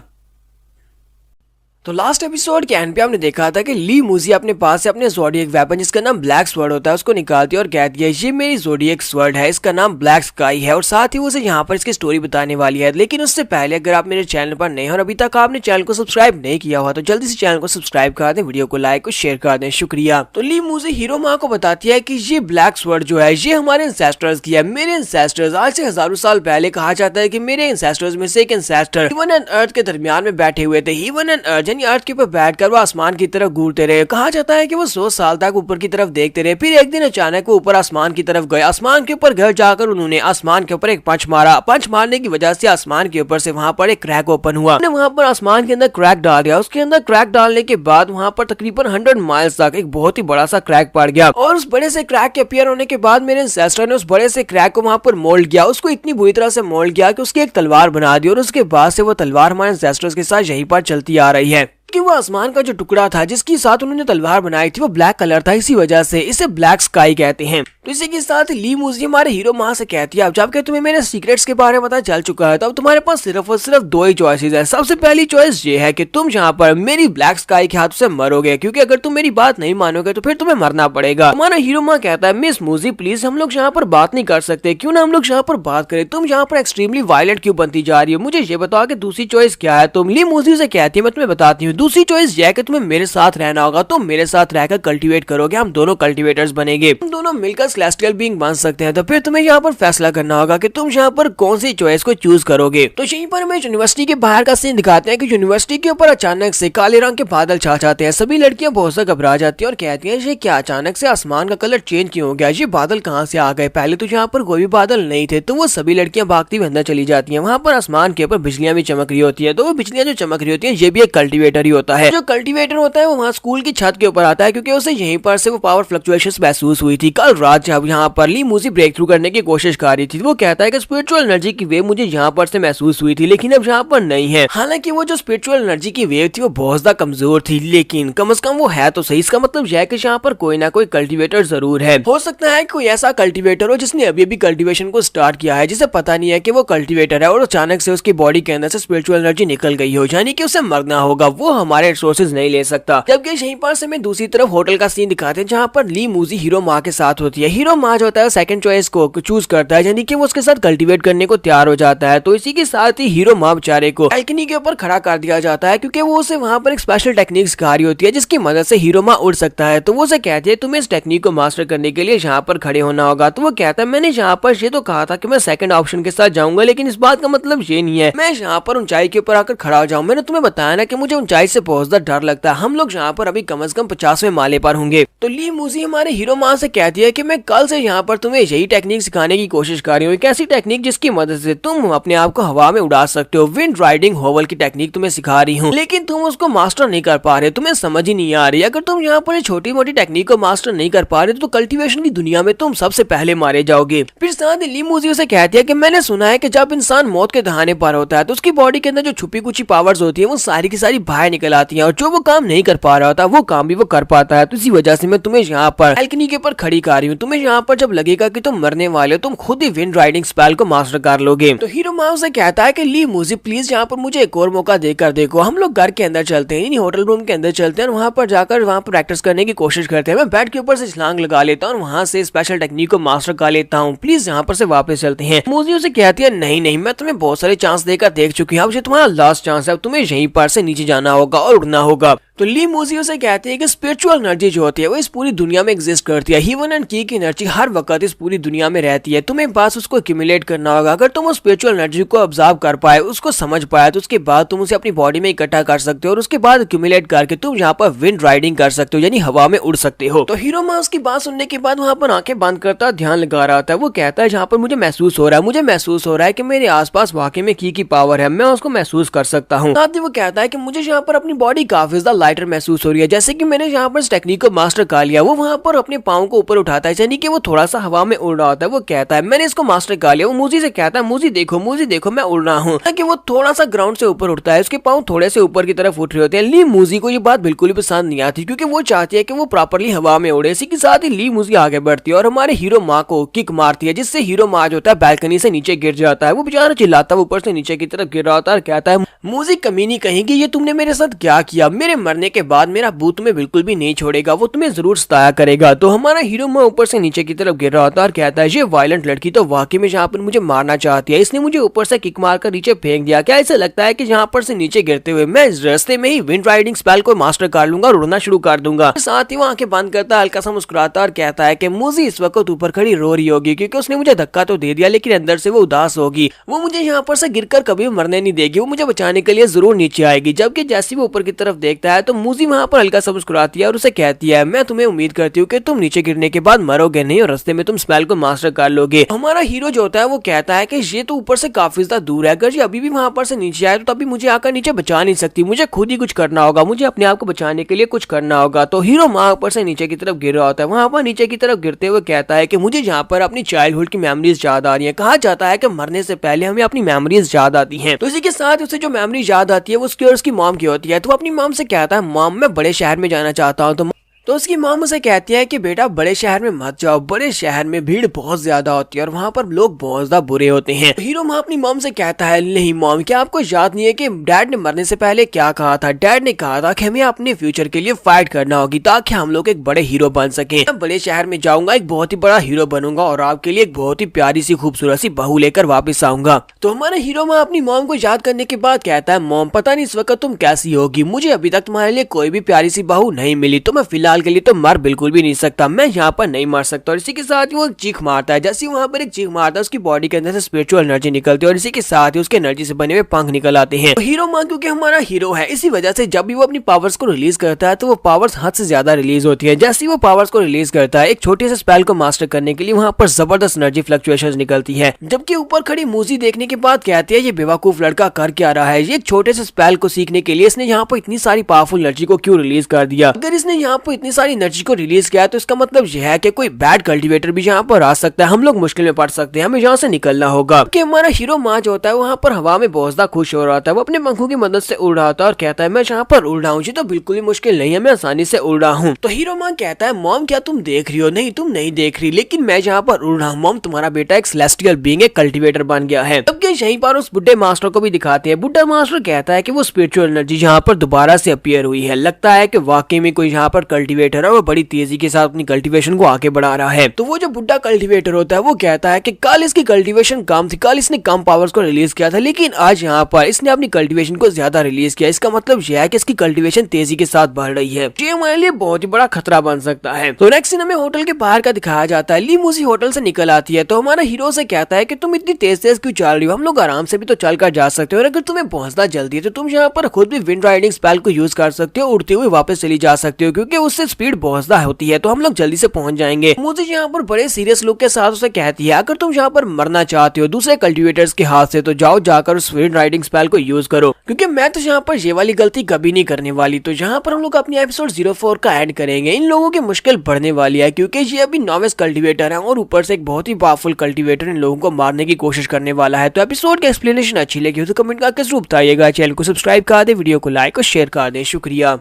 तो लास्ट एपिसोड के एंड पे हमने देखा था कि ली मूजी अपने पास से अपने ज़ोडिएक वेपन जिसका नाम ब्लैक स्वॉर्ड होता है उसको निकालती है और कहती है ये मेरी ज़ोडिएक स्वॉर्ड है, इसका नाम ब्लैक स्काई है, और साथ ही वो उसे यहाँ पर इसकी स्टोरी बताने वाली है। लेकिन उससे पहले अगर आप मेरे चैनल पर नए हैं और अभी तक आपने चैनल को सब्सक्राइब नहीं किया हुआ तो जल्दी से चैनल को सब्सक्राइब कर दें, वीडियो को लाइक और शेयर कर दें, शुक्रिया। तो ली मूजी हीरो माँ को बताती है कि ये ब्लैक स्वॉर्ड जो है ये हमारे एंसेस्टर्स की है, मेरे एंसेस्टर्स आज से हजारों साल पहले कहा जाता है कि मेरे एंसेस्टर्स में से एक एंसेस्टर हीवन एंड अर्थ के दरमियान में बैठे हुए थे। हीवन एंड अर्थ यानी अर्थ के ऊपर कर वो आसमान की तरफ घूरते रहे। कहा जाता है कि वो 100 साल तक ऊपर की तरफ देखते रहे, फिर एक दिन अचानक वो ऊपर आसमान की तरफ गए। आसमान के ऊपर घर जाकर उन्होंने आसमान के ऊपर एक पंच मारा, पंच मारने की वजह से आसमान के ऊपर से वहां पर एक क्रैक ओपन हुआ, वहां पर आसमान के अंदर क्रैक डाल दिया। उसके अंदर क्रैक डालने के बाद वहां पर तकरीबन 100 माइल्स तक एक बहुत ही बड़ा सा क्रैक पड़ गया, और उस बड़े से क्रैक के अपीयर होने के बाद मेरे एंसेस्टर ने उस बड़े से क्रैक को वहां पर मोल्ड किया, उसको इतनी बुरी तरह से मोल्ड किया कि उसकी एक तलवार बना दी, और उसके बाद से वो तलवार हमारे एंसेस्टर्स के साथ यहीं पर चलती आ रही है। कि वो आसमान का जो टुकड़ा था जिसके साथ उन्होंने तलवार बनाई थी वो ब्लैक कलर था, इसी वजह से इसे ब्लैक स्काई कहते हैं। तो इसी के साथ ली मूजी हमारे हीरो माँ से कहती है अब जबकि तुम्हें मेरे सीक्रेट्स के बारे में पता चल चुका है तो अब तुम्हारे पास सिर्फ और सिर्फ दो ही चॉइसेस है। सबसे पहली चॉइस ये है कि तुम यहाँ पर मेरी ब्लैक स्काई के हाथ से मरोगे, क्योंकि अगर तुम मेरी बात नहीं मानोगे तो फिर तुम्हें मरना पड़ेगा। हमारा हीरो माँ कहता है मिस मूजी प्लीज हम लोग यहाँ पर बात नहीं कर सकते, क्यों ना हम लोग यहाँ पर बात करें, तुम यहाँ पर एक्सट्रीमली वायलेंट क्यों बनती जा रही हो, मुझे ये बताओ कि दूसरी चॉइस क्या है। तुम ली मूजी से कहती है मैं तुम्हें बताती हूँ, दूसरी चॉइस ये है कि तुम्हें मेरे साथ रहना होगा, तुम मेरे साथ रहकर कल्टीवेट करोगे, हम दोनों कल्टीवेटर्स बनेंगे, हम दोनों मिलकर सेलेस्टियल बीइंग बन सकते हैं। तो फिर तुम्हें यहाँ पर फैसला करना होगा कि तुम यहाँ पर कौन सी चॉइस को चूज करोगे। तो यहीं पर हमें यूनिवर्सिटी के बाहर का सीन दिखाते हैं कि यूनिवर्सिटी के ऊपर अचानक से काले रंग के बादल छा जाते हैं। सभी लड़कियां बहुत सा घबरा जाती हैं और कहती हैं ये क्या अचानक से आसमान का कलर चेंज क्यों हो गया, ये बादल कहाँ से आ गए, पहले तो यहाँ पर कोई भी बादल नहीं थे। तो वो सभी लड़कियां भागती हुई अंदर चली जाती हैं। वहाँ पर आसमान के ऊपर बिजलियां भी चमक रही होती है, तो वो बिजलियां जो चमक रही होती है ये भी एक कल्टीवेटर ही होता है। जो कल्टीवेटर होता है वो वहाँ स्कूल की छत के ऊपर आता है क्योंकि उसे यहीं पर से वो पावर फ्लक्चुएशंस महसूस हुई थी। कल रात जब यहाँ पर ली मूजी ब्रेक थ्रू करने की कोशिश कर रही थी, वो कहता है कि स्पिरिचुअल एनर्जी की वेव मुझे यहाँ पर से महसूस हुई थी लेकिन अब यहाँ पर नहीं है। हालांकि वो जो स्पिरिचुअल एनर्जी की वेव थी वो बहुत ज्यादा कमजोर थी, लेकिन कम से कम वो है तो सही। इसका मतलब यह है कि यहाँ पर कोई ना कोई कल्टीवेटर जरूर है। हो सकता है कोई ऐसा कल्टीवेटर हो जिसने अभी अभी कल्टीवेशन को स्टार्ट किया है, जिसे पता नहीं है कि वो कल्टीवेटर है और अचानक से उसकी बॉडी के अंदर से स्पिरिचुअल एनर्जी निकल गई हो, यानी कि उसे मरना होगा। वो हमारे रिसोर्सेज नहीं ले सकता। जबकि यहीं पर से मैं दूसरी तरफ होटल का सीन दिखाते हैं जहाँ पर ली मूजी हीरो माँ के साथ होती है। हीरो माँ जो होता है सेकंड चॉइस को चूज करता है, यानी कि वो उसके साथ कल्टीवेट करने को तैयार हो जाता है। तो इसी के साथ ही हीरो माँ बेचारे को बालकनी के ऊपर खड़ा कर दिया जाता है क्योंकि वो उसे वहाँ पर एक स्पेशल टेक्निक सिखा रही होती है जिसकी मदद से हीरो माँ उड़ सकता है। तो वो उसे कहती है तुम्हें इस टेक्निक को मास्टर करने के लिए यहाँ पर खड़े होना होगा। तो वो कहता है मैंने यहाँ पर ये तो कहा था कि मैं सेकंड ऑप्शन के साथ जाऊंगा, लेकिन इस बात का मतलब ये नहीं है मैं यहाँ पर ऊंचाई के ऊपर आकर खड़ा हो जाऊं। मैंने तुम्हें बताया ना कि मुझे ऊंचाई से बहुत ज्यादा डर लगता है। हम लोग यहाँ पर अभी कम से कम 50वें माले पर होंगे। तो ली मूजी हमारे हीरो माँ से कहती है कि मैं कल से यहाँ पर तुम्हें यही टेक्निक सिखाने की कोशिश कर रही हूँ, एक ऐसी टेक्निक जिसकी मदद से तुम अपने आप को हवा में उड़ा सकते हो। विंड राइडिंग होवल की टेक्निक तुम्हें सिखा रही हूँ, लेकिन तुम उसको मास्टर नहीं कर पा रहे, तुम्हें समझ ही नहीं आ रही। अगर तुम यहाँ पर छोटी मोटी टेक्निक को मास्टर नहीं कर पा रहे तो कल्टीवेशन की दुनिया में तुम सबसे पहले मारे जाओगे। फिर साथ ही ली मूजी उसे कहती है कि मैंने सुना है कि जब इंसान मौत के दहाने पर होता है तो उसकी बॉडी के अंदर जो छुपी कुछ पावर्स होती है वो सारी की सारी बाहर निकल आती हैं और जो वो काम नहीं कर पा रहा होता वो काम भी वो कर पाता है। तो इसी वजह से मैं तुम्हें यहाँ पर बालकनी के ऊपर खड़ी कर रही हूँ। तुम्हें यहाँ पर जब लगेगा कि तुम मरने वाले हो तुम खुद ही विंड राइडिंग स्पेल को मास्टर कर लोगे। तो हीरो माँ उसे कहता है कि ली मूजी प्लीज यहाँ पर मुझे एक और मौका देकर देखो। हम लोग घर के अंदर चलते हैं, होटल रूम के अंदर चलते हैं और वहाँ पर जाकर वहाँ पर प्रैक्टिस करने की कोशिश करते हैं। मैं बेड के ऊपर से छलांग लगा लेता हूँ और वहाँ से स्पेशल टेक्निक को मास्टर कर लेता हूँ। प्लीज यहाँ पर से वापस चलते हैं। मूजी उसे कहती है नहीं नहीं मैं तुम्हें बहुत सारे चांस देकर देख चुकी हूँ, अब ये तुम्हारा लास्ट चांस है, तुम्हें यहीं पर से नीचे जाना होगा और उड़ना होगा। तो ली मूजी उसे कहती है कि स्पिरिचुअल एनर्जी जो होती है वो इस पूरी दुनिया में एग्जिस्ट करती है। हीवन एंड की एनर्जी हर वक्त इस पूरी दुनिया में रहती है, तुम्हें बस उसको एक्यूमुलेट करना होगा। अगर तुम उस स्पिरिचुअल एनर्जी को ऑब्जर्व कर पाए, उसको समझ पाए, तो उसके बाद तुम उसे अपनी बॉडी में इकट्ठा कर सकते हो और उसके बाद एक्यूमुलेट करके तुम यहाँ पर विंड राइडिंग कर सकते हो, यानी हवा में उड़ सकते हो। तो हीरो माँ उसकी बात सुनने के बाद वहाँ पर आंखें बंद करता ध्यान लगा रहा था। वो कहता है जहाँ पर मुझे महसूस हो रहा है कि मेरे आसपास वाकई में की पावर है, मैं उसको महसूस कर सकता हूँ। साथ ही वो कहता है कि मुझे यहाँ पर अपनी बॉडी काफी ज्यादा लाइटर महसूस हो रही है, जैसे कि मैंने यहाँ पर इस टेक्निक को मास्टर कर लिया। वो वहाँ पर अपने पाँव को ऊपर उठाता है, यानी कि वो थोड़ा सा हवा में उड़ रहा होता है। वो कहता है मैंने इसको मास्टर कर लिया। वो मूजी से कहता है मूजी देखो मैं उड़ रहा हूँ। कि वो थोड़ा सा ग्राउंड से ऊपर उठता है, उसके पाँव थोड़े से ऊपर की तरफ उठ रहे होते हैं। ली मूजी को ये बात बिल्कुल भी पसंद नहीं आती क्योंकि वो चाहती है कि वो प्रॉपर्ली हवा में उड़े। इसी के साथ ही ली मूजी आगे बढ़ती है और हमारे हीरो माँ को किक मारती है, जिससे हीरो माँ जो होता है बैल्कनी से नीचे गिर जाता है। वो बेचारा चिल्लाता है, ऊपर से नीचे की तरफ गिर रहा होता है और कहता है मूजी कमीनी कहेगी ये तुमने मेरे साथ क्या किया, मेरे मरने के बाद मेरा भूत तुम्हें बिल्कुल भी नहीं छोड़ेगा, वो तुम्हें जरूर सताया करेगा। तो हमारा हीरो माँ ऊपर से नीचे की तरफ गिर रहा होता है और कहता है ये वायलेंट लड़की तो वाकई में यहाँ पर मुझे मारना चाहती है, इसने मुझे ऊपर से किक मार कर नीचे फेंक दिया। क्या ऐसा लगता है कि यहाँ पर से नीचे गिरते हुए मैं इस रास्ते में ही विंड राइडिंग स्पेल को मास्टर कर लूंगा और उड़ना शुरू कर दूंगा। साथ ही वो आंखें बंद करता हल्का सा मुस्कुराता और कहता है कि मूजी इस वक्त ऊपर खड़ी रो रही होगी क्योंकि उसने मुझे धक्का तो दे दिया लेकिन अंदर से वो उदास होगी। वो मुझे यहाँ पर से गिरकर कभी मरने नहीं देगी, वो मुझे बचाने के लिए जरूर नीचे आएगी। जबकि जैसे वो ऊपर की तरफ देखता है तो मूजी वहाँ पर हल्का सा मुस्कुराती है और उसे कहती है मैं तुम्हें उम्मीद करती हूँ कि तुम नीचे गिरने के बाद मरोगे नहीं और रास्ते में तुम स्पेल को मास्टर कर लोगे। हमारा हीरो जो होता है वो कहता है कि ये तो ऊपर से काफी ज्यादा दूर है, अगर ये अभी भी वहाँ पर से नीचे आए तो तभी मुझे आकर नीचे बचा नहीं सकती, मुझे खुद ही कुछ करना होगा, मुझे अपने आप को बचाने के लिए कुछ करना होगा। तो हीरो माँ ऊपर से नीचे की तरफ गिर रहा होता है। वहाँ पर नीचे की तरफ गिरते हुए कहता है कि मुझे यहाँ पर अपनी चाइल्डहुड की मेमोरीज याद आ रही है। कहा जाता है कि मरने से पहले हमें अपनी मेमोरीज याद आती हैं। तो इसी के साथ उसे जो मेमोरी याद आती है वो उसकी और उसकी मॉम की होती है। तो अपनी मॉम से कहता है मॉम मैं बड़े शहर में जाना चाहता हूँ। तो उसकी मॉम उसे कहती है कि बेटा बड़े शहर में मत जाओ, बड़े शहर में भीड़ बहुत ज्यादा होती है और वहाँ पर लोग बहुत ज्यादा बुरे होते हैं। हीरो माँ अपनी मॉम से कहता है नहीं मॉम क्या आपको याद नहीं है कि डैड ने मरने से पहले क्या कहा था? डैड ने कहा था कि हमें अपने फ्यूचर के लिए फाइट करना होगी ताकि हम लोग एक बड़े हीरो बन सके। मैं बड़े शहर में जाऊंगा, एक बहुत ही बड़ा हीरो बनूंगा और आपके लिए एक बहुत ही प्यारी सी खूबसूरत सी बहू लेकर वापस आऊंगा। तो हमारा हीरो माँ अपनी मॉम को याद करने के बाद कहता है मॉम पता नहीं इस वक्त तुम कैसी होगी, मुझे अभी तक तुम्हारे लिए कोई भी प्यारी सी बहू नहीं मिली, तो मैं फिलहाल साल के लिए तो मर बिल्कुल भी नहीं सकता, मैं यहाँ पर नहीं मर सकता। और इसी के साथ ही वो चीख मारता है। जैसे वहाँ पर एक चीख मारता है उसकी बॉडी के अंदर से स्पिरिचुअल एनर्जी निकलती है और इसी के साथ ही उसके एनर्जी से बने हुए पंख निकल आते हैं। तो हीरो मां क्योंकि हमारा हीरो है, इसी वजह से जब भी वो अपनी पावर्स को रिलीज करता है तो वो पावर्स हद से ज्यादा रिलीज होती है। जैसे ही वो पावर्स को रिलीज करता है एक छोटे से स्पेल को मास्टर करने के लिए वहाँ पर जबरदस्त एनर्जी फ्लक्चुएशंस निकलती है। जबकि ऊपर खड़ी मूजी देखने के बाद कहती है ये बेवकूफ लड़का कर क्या रहा है, ये एक छोटे से स्पेल को सीखने के लिए इसने यहाँ पर इतनी सारी पावरफुल एनर्जी को क्यों रिलीज कर दिया। अगर इसने यहाँ पर इतनी सारी एनर्जी को रिलीज किया तो इसका मतलब यह है कि कोई बैड कल्टिवेटर भी यहाँ पर आ सकता है, हम लोग मुश्किल में पड़ सकते हैं, हमें यहाँ से निकलना होगा। कि हमारा हीरो मां जो होता है वहाँ पर हवा में बहुत ज्यादा खुश हो रहा था, वो अपने पंखों की मदद से उड़ रहा था और कहता है मैं यहाँ पर उड़ रहा हूँ, ये तो बिल्कुल ही मुश्किल नहीं है, मैं आसानी से उड़ रहा हूँ। तो हीरो मां कहता है मॉम क्या तुम देख रही हो? नहीं तुम नहीं देख रही, लेकिन मैं यहाँ पर उड़ रहा हूँ मॉम, तुम्हारा बेटा एक सेलेस्टियल बीइंग एक कल्टिवेटर बन गया है। तब यहीं पर उस बुड्ढे मास्टर को भी दिखाते हैं। बुड्ढा मास्टर कहता है कि वो स्पिरिचुअल एनर्जी यहाँ पर दोबारा से अपीयर हुई है, लगता है कि वाकई में कोई यहाँ पर कल्टिवेटर है, वो बड़ी तेजी के साथ अपनी कल्टिवेशन को आगे बढ़ा रहा है। तो वो जो बुड्ढा कल्टिवेटर होता है वो कहता है कि कल इसकी कल्टिवेशन कम थी, कल इसने कम पावर्स को रिलीज किया था, लेकिन आज यहाँ पर इसने अपनी कल्टिवेशन को ज्यादा रिलीज किया। इसका मतलब यह है कि इसकी कल्टिवेशन तेजी के साथ बढ़ रही है, ये हमारे लिए बहुत ही बड़ा खतरा बन सकता है। तो नेक्स्ट सीन हमें होटल के बाहर का दिखाया जाता है। ली मूजी होटल से निकल आती है तो हमारा हीरो से कहता है कि तुम इतनी तेज तेज क्यों चल रही हो, हम लोग आराम से भी तो चल कर जा सकते हो, और अगर तुम्हें पहुंचना जल्दी है तो तुम यहाँ पर खुद भी विंड राइडिंग स्पेल को यूज कर सकते हो, उड़ते हुए वापस चली जा सकते हो, क्योंकि उससे स्पीड बहुत ज्यादा होती है, तो हम लोग जल्दी से पहुंच जाएंगे। मुझे यहाँ पर बड़े सीरियस लुक के साथ उसे कहती है अगर तुम यहाँ पर मरना चाहते हो दूसरे कल्टिवेटर्स के हाथ से तो जाओ जाकर उस विंड राइडिंग स्पेल को यूज करो, क्योंकि मैं तो यहाँ पर ये वाली गलती कभी नहीं करने वाली। तो यहाँ पर हम लोग अपनी एपिसोड 04 का एंड करेंगे। इन लोगों की मुश्किल बढ़ने वाली है क्योंकि ये अभी नॉविस कल्टिवेटर है और ऊपर से एक बहुत ही पावरफुल कल्टिवेटर इन लोगों को मारने की कोशिश करने वाला है। तो एपिसोड की एक्सप्लेनेशन अच्छी लगी हो तो कमेंट करके जरूर बताइएगा। चैनल को सब्सक्राइब कर दे, वीडियो को लाइक और शेयर कर दे। शुक्रिया।